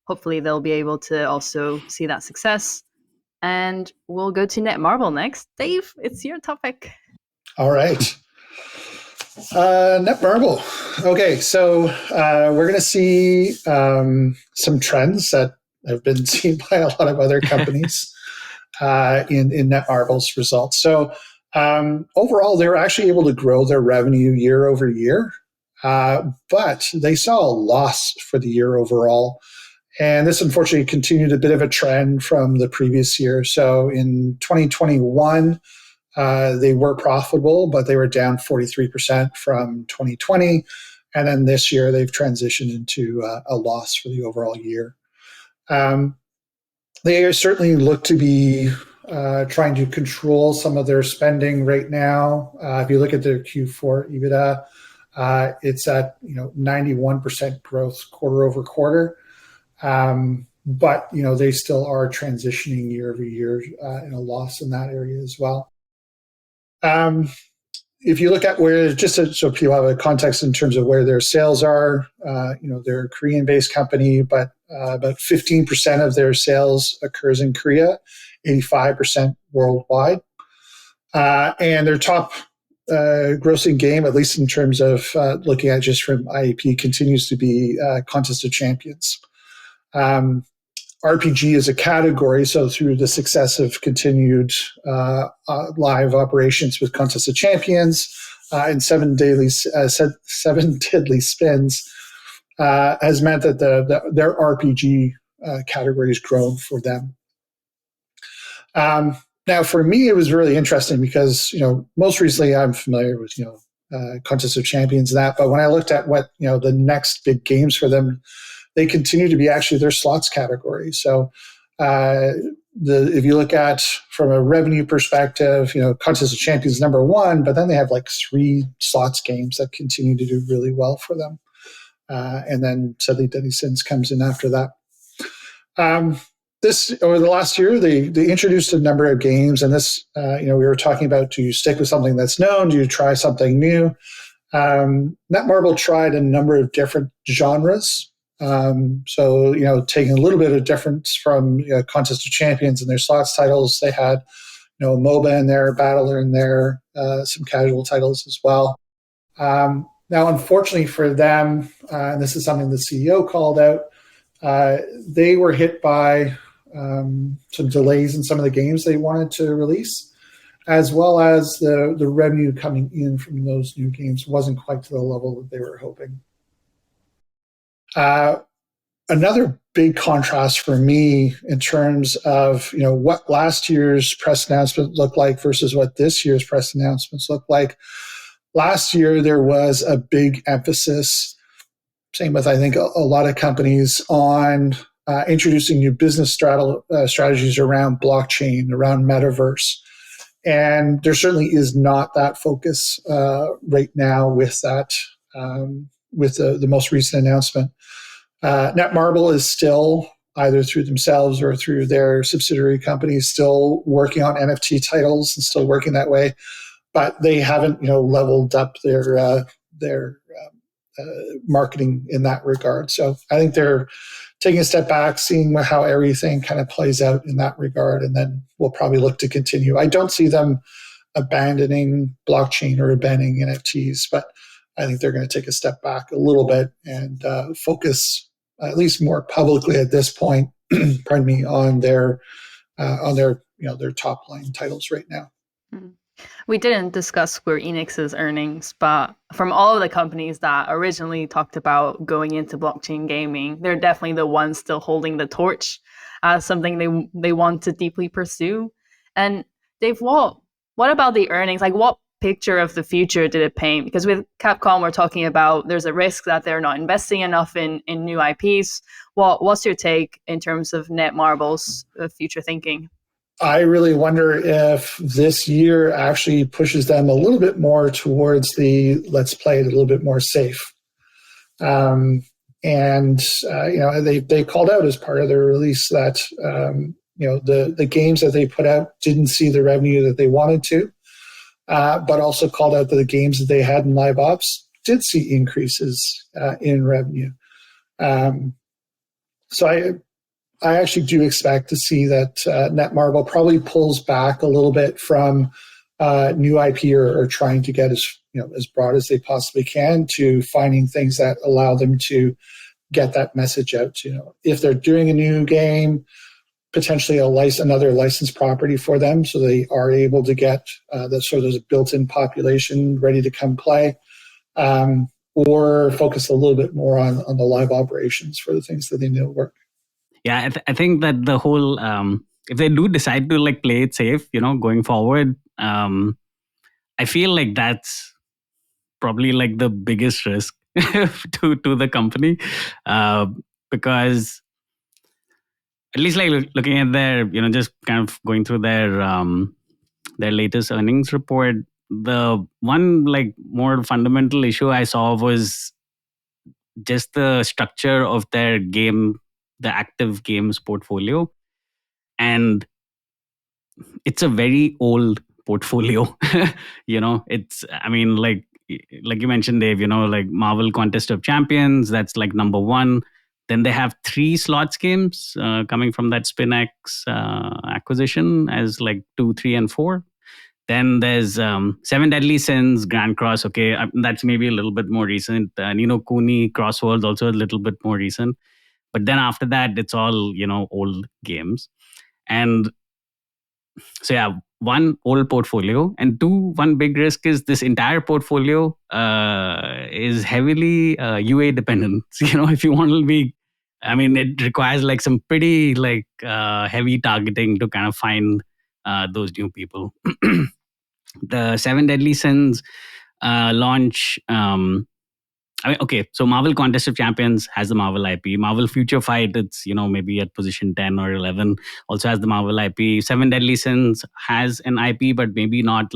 hopefully they'll be able to also see that success. And we'll go to Netmarble next. Dave, it's your topic. All right. Netmarble. Okay, so we're going to see some trends that have been seen by a lot of other companies in Netmarble's results. So overall, they were actually able to grow their revenue year over year, but they saw a loss for the year overall. And this, unfortunately, continued a bit of a trend from the previous year. So in 2021, they were profitable, but they were down 43% from 2020. And then this year, they've transitioned into a loss for the overall year. They certainly look to be trying to control some of their spending right now. If you look at their Q4 EBITDA, it's at 91% growth quarter over quarter. But they still are transitioning year over year in a loss in that area as well. If you look at where, just so people have a context in terms of where their sales are, they're a Korean-based company, but about 15% of their sales occurs in Korea, 85% worldwide. And their top grossing game, at least in terms of looking at just from IAP, continues to be Contest of Champions. RPG is a category, so through the success of continued live operations with Contest of Champions and seven deadly spins has meant that their RPG category has grown for them. Now, for me, it was really interesting because most recently I'm familiar with Contest of Champions and that, but when I looked at what the next big games for them, they continue to be actually their slots category. So if you look at from a revenue perspective, Contest of Champions is number one, but then they have like 3 slots games that continue to do really well for them. And then Deadly Deadly Sins comes in after that. This over the last year, they introduced a number of games, and this we were talking about, do you stick with something that's known? Do you try something new? Netmarble tried a number of different genres So, taking a little bit of difference from Contest of Champions and their slots titles, they had, MOBA in there, Battler in there, some casual titles as well. Now, unfortunately for them, and this is something the CEO called out, they were hit by some delays in some of the games they wanted to release, as well as the revenue coming in from those new games wasn't quite to the level that they were hoping. Another big contrast for me in terms of what last year's press announcement looked like versus what this year's press announcements look like. Last year, there was a big emphasis, same with I think a lot of companies, on introducing new business strategies around blockchain, around metaverse. And there certainly is not that focus right now with that, with the most recent announcement. Netmarble is still, either through themselves or through their subsidiary companies, still working on NFT titles and still working that way, but they haven't, leveled up their marketing in that regard. So I think they're taking a step back, seeing how everything kind of plays out in that regard, and then we'll probably look to continue. I don't see them abandoning blockchain or abandoning NFTs, but I think they're going to take a step back a little bit and focus, at least more publicly at this point, pardon me, on their top line titles right now. We didn't discuss Square Enix's earnings, but from all of the companies that originally talked about going into blockchain gaming, they're definitely the ones still holding the torch as something they want to deeply pursue. And Dave, what about the earnings? Like, what picture of the future did it paint? Because with Capcom, we're talking about there's a risk that they're not investing enough in new IPs. What's your take in terms of Netmarble's future thinking? I really wonder if this year actually pushes them a little bit more towards the let's play it a little bit more safe. They called out as part of their release that the games that they put out didn't see the revenue that they wanted to, but also called out that the games that they had in live ops did see increases in revenue. So I actually do expect to see that Netmarble probably pulls back a little bit from new IP or trying to get as broad as they possibly can to finding things that allow them to get that message out. If they're doing a new game, potentially another licensed property for them, so they are able to get there's a built-in population ready to come play, or focus a little bit more on the live operations for the things that they know work. Yeah, I think that the whole, if they do decide to play it safe, going forward, I feel like that's probably the biggest risk to the company, because at least looking at their, just kind of going through their latest earnings report, the one more fundamental issue I saw was just the structure of their the active games portfolio. And it's a very old portfolio. It's, like you mentioned, Dave, Marvel Contest of Champions, that's number one. Then they have 3 slots games coming from that SpinX acquisition as 2, 3, and 4. Then there's 7 Deadly Sins, Grand Cross. Okay, that's maybe a little bit more recent. Ni no Kuni, Crossworlds, also a little bit more recent. But then after that, it's all, old games. And so, yeah, 1, old portfolio. And 2, one big risk is this entire portfolio is heavily UA dependent. If you want to be, it requires some pretty heavy targeting to kind of find those new people. The 7 Deadly Sins launch... so Marvel Contest of Champions has the Marvel IP. Marvel Future Fight, it's, maybe at position 10 or 11, also has the Marvel IP. 7 Deadly Sins has an IP, but maybe not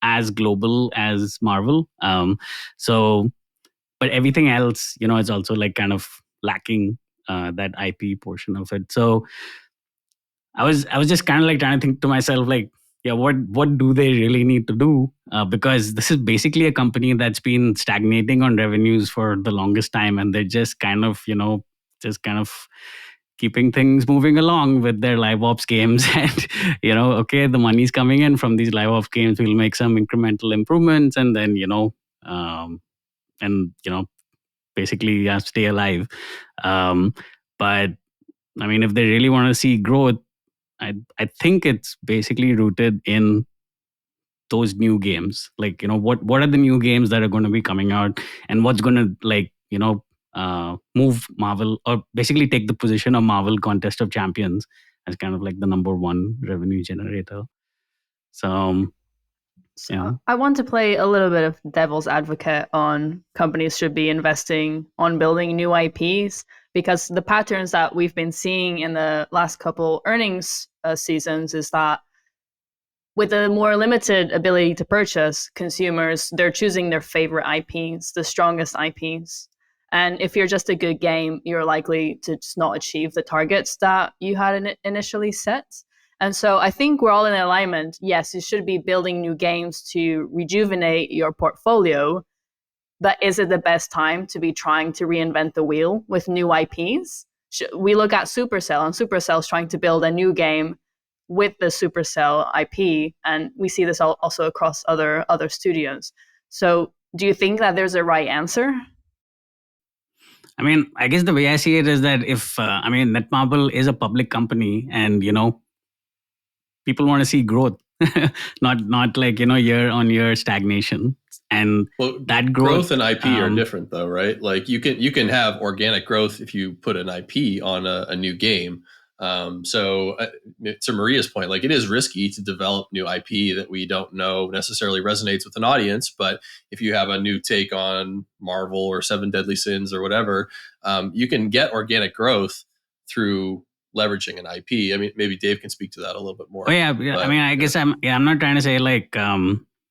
as global as Marvel. But everything else, is also kind of lacking that IP portion of it. So I was just kind of trying to think to myself, what do they really need to do? Because this is basically a company that's been stagnating on revenues for the longest time, and they're just kind of keeping things moving along with their live ops games. And okay, the money's coming in from these live ops games, we'll make some incremental improvements, and then basically stay alive. But I mean, if they really want to see growth, I think it's basically rooted in those new games. Like, what are the new games that are going to be coming out, and what's going to move Marvel, or basically take the position of Marvel Contest of Champions as kind of like the number one revenue generator. So I want to play a little bit of devil's advocate on companies should be investing on building new IPs, because the patterns that we've been seeing in the last couple earnings seasons is that with a more limited ability to purchase, consumers, they're choosing their favorite IPs, the strongest IPs. And if you're just a good game, you're likely to just not achieve the targets that you had initially set. And so I think we're all in alignment. Yes, you should be building new games to rejuvenate your portfolio. But is it the best time to be trying to reinvent the wheel with new IPs? We look at Supercell, and Supercell's trying to build a new game with the Supercell IP, and we see this also across other studios. So do you think that there's a right answer? I mean, I guess the way I see it is that if Netmarble is a public company, and people want to see growth, not like year on year stagnation. And that growth and IP are different, though, right? Like you can have organic growth if you put an IP on a new game. So to Maria's point, like, it is risky to develop new IP that we don't know necessarily resonates with an audience. But if you have a new take on Marvel or Seven Deadly Sins or whatever, you can get organic growth through leveraging an IP. I mean, maybe Dave can speak to that a little bit more. But, I mean, I guess I'm not trying to say like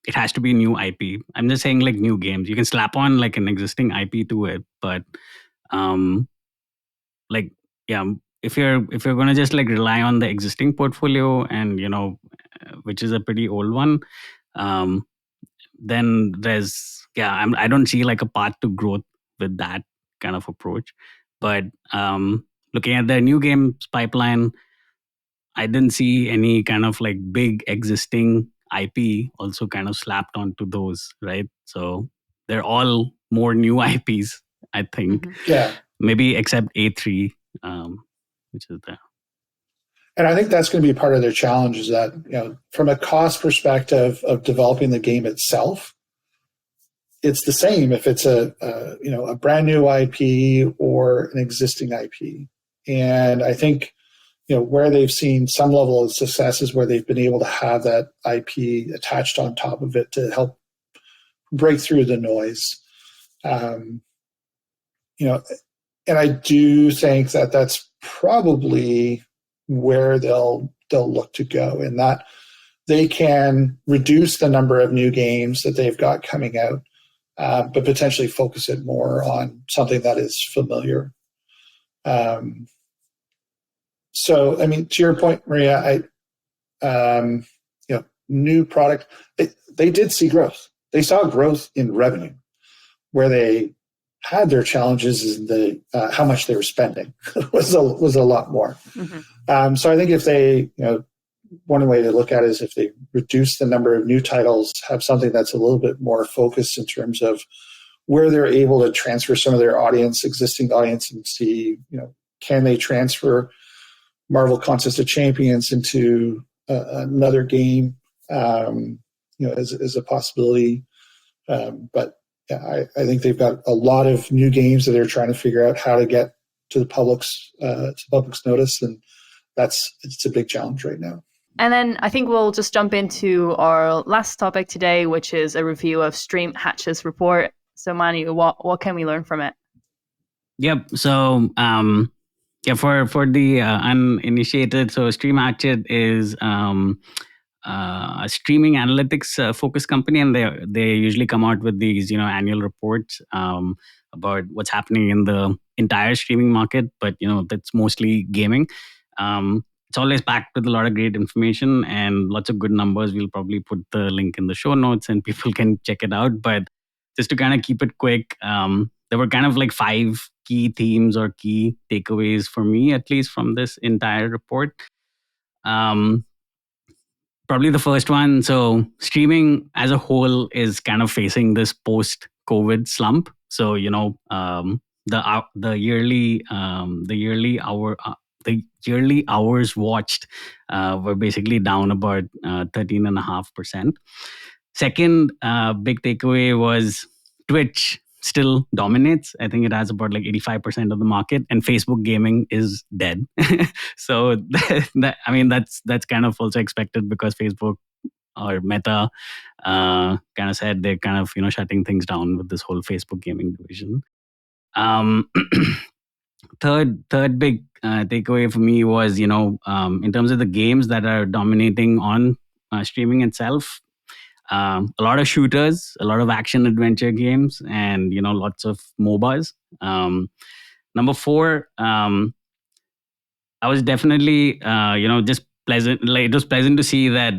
it has to be new IP. I'm just saying like new games. You can slap on like an existing IP to it, but if you're going to just like rely on the existing portfolio and which is a pretty old one, then there's I don't see like a path to growth with that kind of approach. But looking at the new games pipeline, I didn't see any kind of like big existing IP also kind of slapped onto those, right? So they're all more new IPs, I think. Mm-hmm. Yeah. Maybe except A3, which is there. And I think that's going to be part of their challenge, is that, from a cost perspective of developing the game itself, it's the same if it's a brand new IP or an existing IP. And I think, where they've seen some level of success is where they've been able to have that IP attached on top of it to help break through the noise. And I do think that that's probably where they'll look to go, in that they can reduce the number of new games that they've got coming out, but potentially focus it more on something that is familiar. So, I mean, to your point, Maria, new product, they did see growth. They saw growth in revenue. Where they had their challenges is the how much they were spending was a lot more. Mm-hmm. So I think if they, one way to look at it is if they reduce the number of new titles, have something that's a little bit more focused in terms of where they're able to transfer some of their existing audience, and see, can they transfer Marvel Contest of Champions into another game, as a possibility. But yeah, I think they've got a lot of new games that they're trying to figure out how to get to the public's notice, and it's a big challenge right now. And then I think we'll just jump into our last topic today, which is a review of Stream Hatchet's report. So Manu, what can we learn from it? Yep. So for the uninitiated, so Stream Hatchet is a streaming analytics focused company, and they usually come out with these annual reports about what's happening in the entire streaming market, but that's mostly gaming. it's always packed with a lot of great information and lots of good numbers. We'll probably put the link in the show notes and people can check it out. But just to kind of keep it quick, there were kind of like 5 key themes or key takeaways for me, at least from this entire report. Probably the first one. So streaming as a whole is kind of facing this post-COVID slump. So the yearly hours watched were basically down about 13.5%. Second big takeaway was Twitch still dominates. I think it has about like 85% of the market, and Facebook gaming is dead. So that's kind of also expected because Facebook or Meta kind of said they're kind of shutting things down with this whole Facebook gaming division. Third big takeaway for me was in terms of the games that are dominating on streaming itself. A lot of shooters, a lot of action adventure games, and lots of MOBAs. Number 4, I was definitely just pleasant. Like, it was pleasant to see that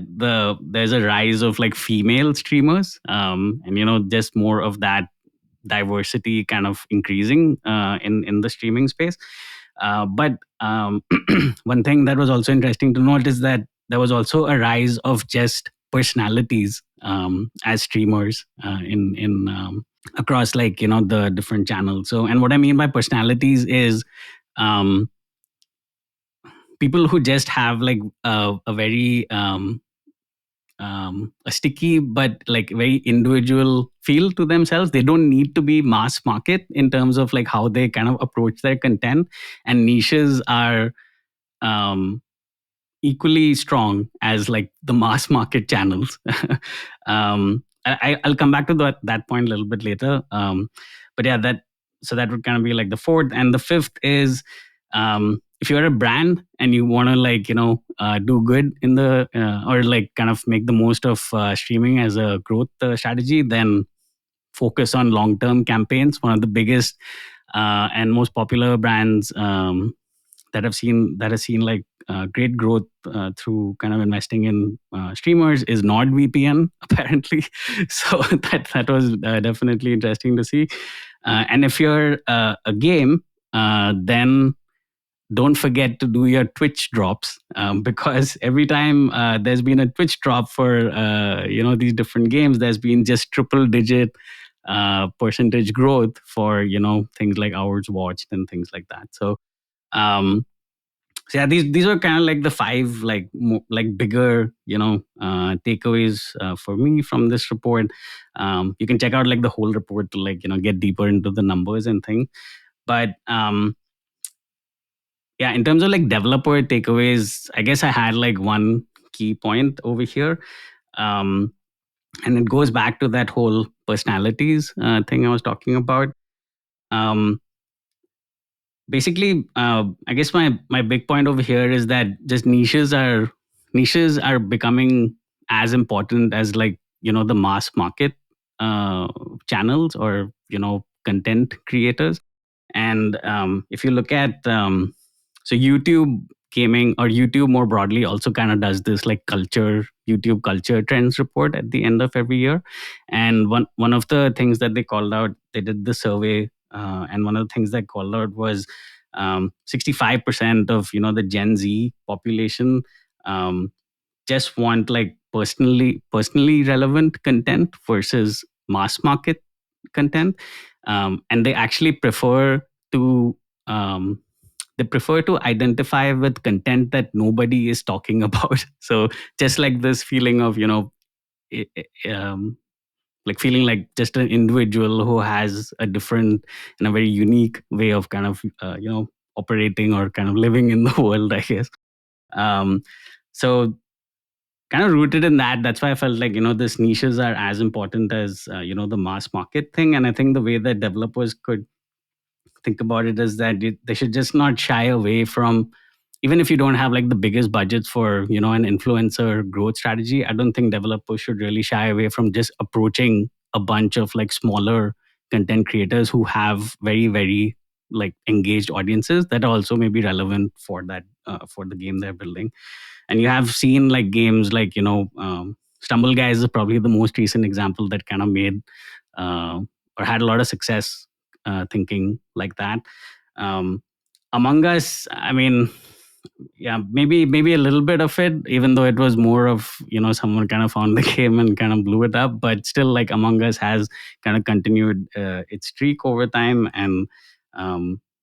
there's a rise of like female streamers, and just more of that diversity kind of increasing in the streaming space. But one thing that was also interesting to note is that there was also a rise of just personalities as streamers in across like the different channels. So, and what I mean by personalities is people who just have like a very a sticky but like very individual feel to themselves. They don't need to be mass market in terms of like how they kind of approach their content, and niches are equally strong as like the mass market channels. I'll come back to that point a little bit later. But yeah, that would kind of be like the fourth. And the fifth is if you're a brand and you want to like do good in the or like kind of make the most of streaming as a growth strategy, then focus on long-term campaigns. One of the biggest and most popular brands that has seen like great growth through kind of investing in streamers is NordVPN, apparently. So that was definitely interesting to see. And if you're a game, then don't forget to do your Twitch drops, because every time there's been a Twitch drop for these different games, there's been just triple-digit percentage growth for things like hours watched and things like that. So yeah, these are kind of like the 5 like bigger takeaways for me from this report. You can check out like the whole report to like get deeper into the numbers and things. But yeah, in terms of like developer takeaways, I guess I had like one key point over here, and it goes back to that whole personalities thing I was talking about. Basically, I guess my big point over here is that just niches are becoming as important as like the mass market channels or content creators. And if you look at so YouTube gaming or YouTube more broadly also kind of does this like YouTube culture trends report at the end of every year. And one of the things that they called out, they did the survey, and one of the things they called out was 65% of the Gen Z population just want like personally relevant content versus mass market content, and they actually prefer to identify with content that nobody is talking about. So just like this feeling of like feeling like just an individual who has a different and a very unique way of kind of operating or kind of living in the world, I guess. So kind of rooted in that, that's why I felt like these niches are as important as the mass market thing. And I think the way that developers could think about it is that they should just not shy away from, even if you don't have like the biggest budgets for an influencer growth strategy, I don't think developers should really shy away from just approaching a bunch of like smaller content creators who have very, very like engaged audiences that also may be relevant for that for the game they're building. And you have seen like games like, Stumble Guys is probably the most recent example that kind of made or had a lot of success thinking like that. Among Us, I mean, yeah, maybe a little bit of it, even though it was more of, someone kind of found the game and kind of blew it up. But still, like Among Us has kind of continued its streak over time. And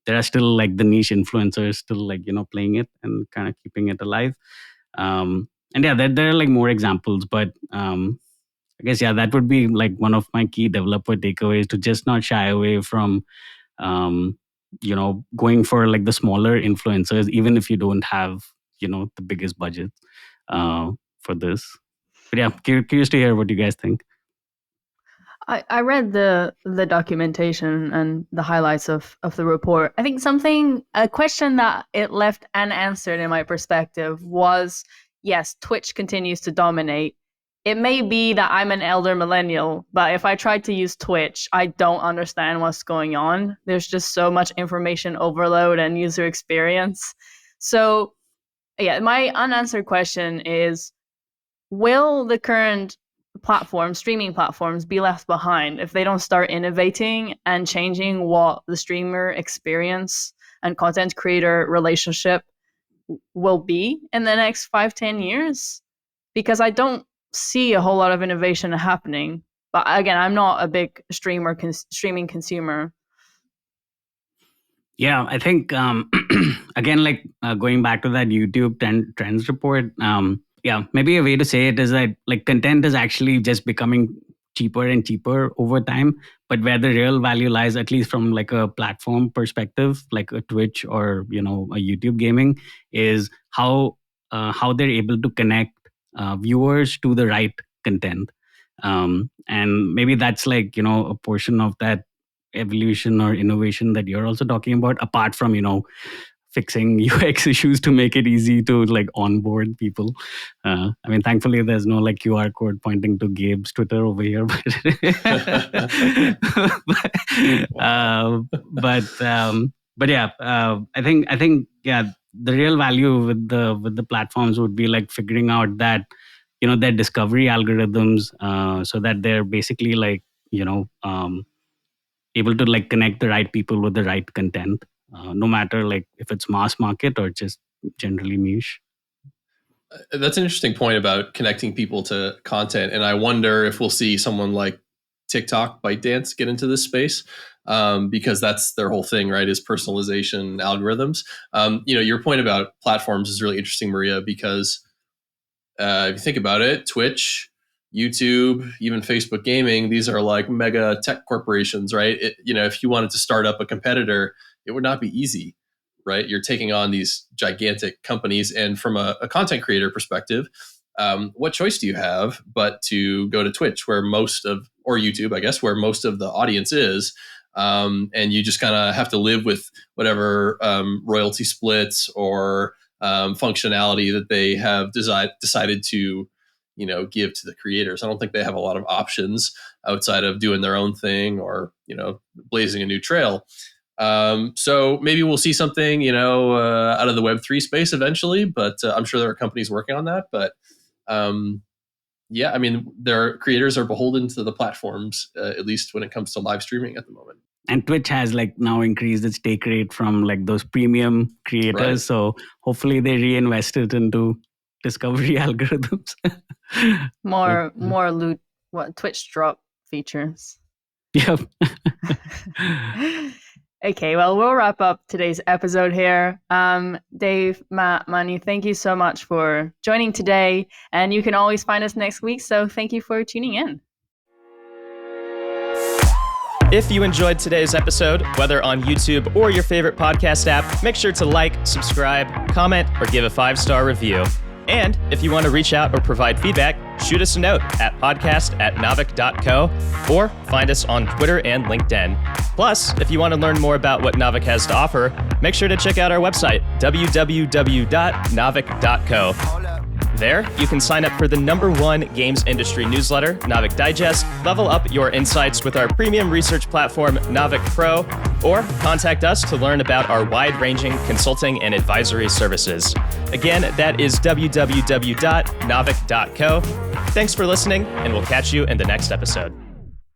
there are still like the niche influencers still like, playing it and kind of keeping it alive. And yeah, there are like more examples, but I guess, yeah, that would be like one of my key developer takeaways, to just not shy away from, going for like the smaller influencers, even if you don't have, the biggest budget for this. But yeah, curious to hear what you guys think. I read the documentation and the highlights of the report. I think a question that it left unanswered in my perspective was, yes, Twitch continues to dominate. It may be that I'm an elder millennial, but if I tried to use Twitch, I don't understand what's going on. There's just so much information overload and user experience. So yeah, my unanswered question is, will the current streaming platforms be left behind if they don't start innovating and changing what the streamer experience and content creator relationship will be in the next 5-10 years? Because I don't see a whole lot of innovation happening. But again, I'm not a big streaming consumer. Yeah, I think again, like going back to that YouTube trends report, yeah, maybe a way to say it is that like content is actually just becoming cheaper and cheaper over time. But where the real value lies, at least from like a platform perspective, like a Twitch or a YouTube gaming, is how they're able to connect viewers to the right content. And maybe that's like a portion of that evolution or innovation that you're also talking about, apart from fixing UX issues to make it easy to like onboard people. I mean, thankfully there's no like QR code pointing to Gabe's Twitter over here, but yeah, I think yeah, the real value with the platforms would be like figuring out that their discovery algorithms, so that they're basically like able to like connect the right people with the right content, no matter like if it's mass market or just generally niche. That's an interesting point about connecting people to content. And I wonder if we'll see someone like TikTok, ByteDance get into this space, because that's their whole thing, right? Is personalization algorithms. Your point about platforms is really interesting, Maria, because if you think about it, Twitch, YouTube, even Facebook gaming, these are like mega tech corporations, right? If you wanted to start up a competitor, it would not be easy, right? You're taking on these gigantic companies. And from a content creator perspective, what choice do you have but to go to Twitch, or YouTube, I guess, where most of the audience is, and you just kind of have to live with whatever royalty splits or functionality that they have decided to give to the creators. I don't think they have a lot of options outside of doing their own thing or blazing a new trail. So maybe we'll see something out of the Web3 space eventually, but I'm sure there are companies working on that. But yeah, I mean, their creators are beholden to the platforms, at least when it comes to live streaming at the moment. And Twitch has like now increased its take rate from like those premium creators. Right. So hopefully they reinvest it into discovery algorithms. more loot, Twitch drop features. Yep. Okay, well, we'll wrap up today's episode here. Dave, Matt, Manu, thank you so much for joining today. And you can always find us next week. So thank you for tuning in. If you enjoyed today's episode, whether on YouTube or your favorite podcast app, make sure to like, subscribe, comment, or give a 5-star review. And if you want to reach out or provide feedback, shoot us a note at podcast@naavik.co or find us on Twitter and LinkedIn. Plus, if you want to learn more about what Naavik has to offer, make sure to check out our website, www.naavik.co. There, you can sign up for the #1 games industry newsletter, Naavik Digest, level up your insights with our premium research platform, Naavik Pro, or contact us to learn about our wide-ranging consulting and advisory services. Again, that is www.naavik.co. Thanks for listening, and we'll catch you in the next episode.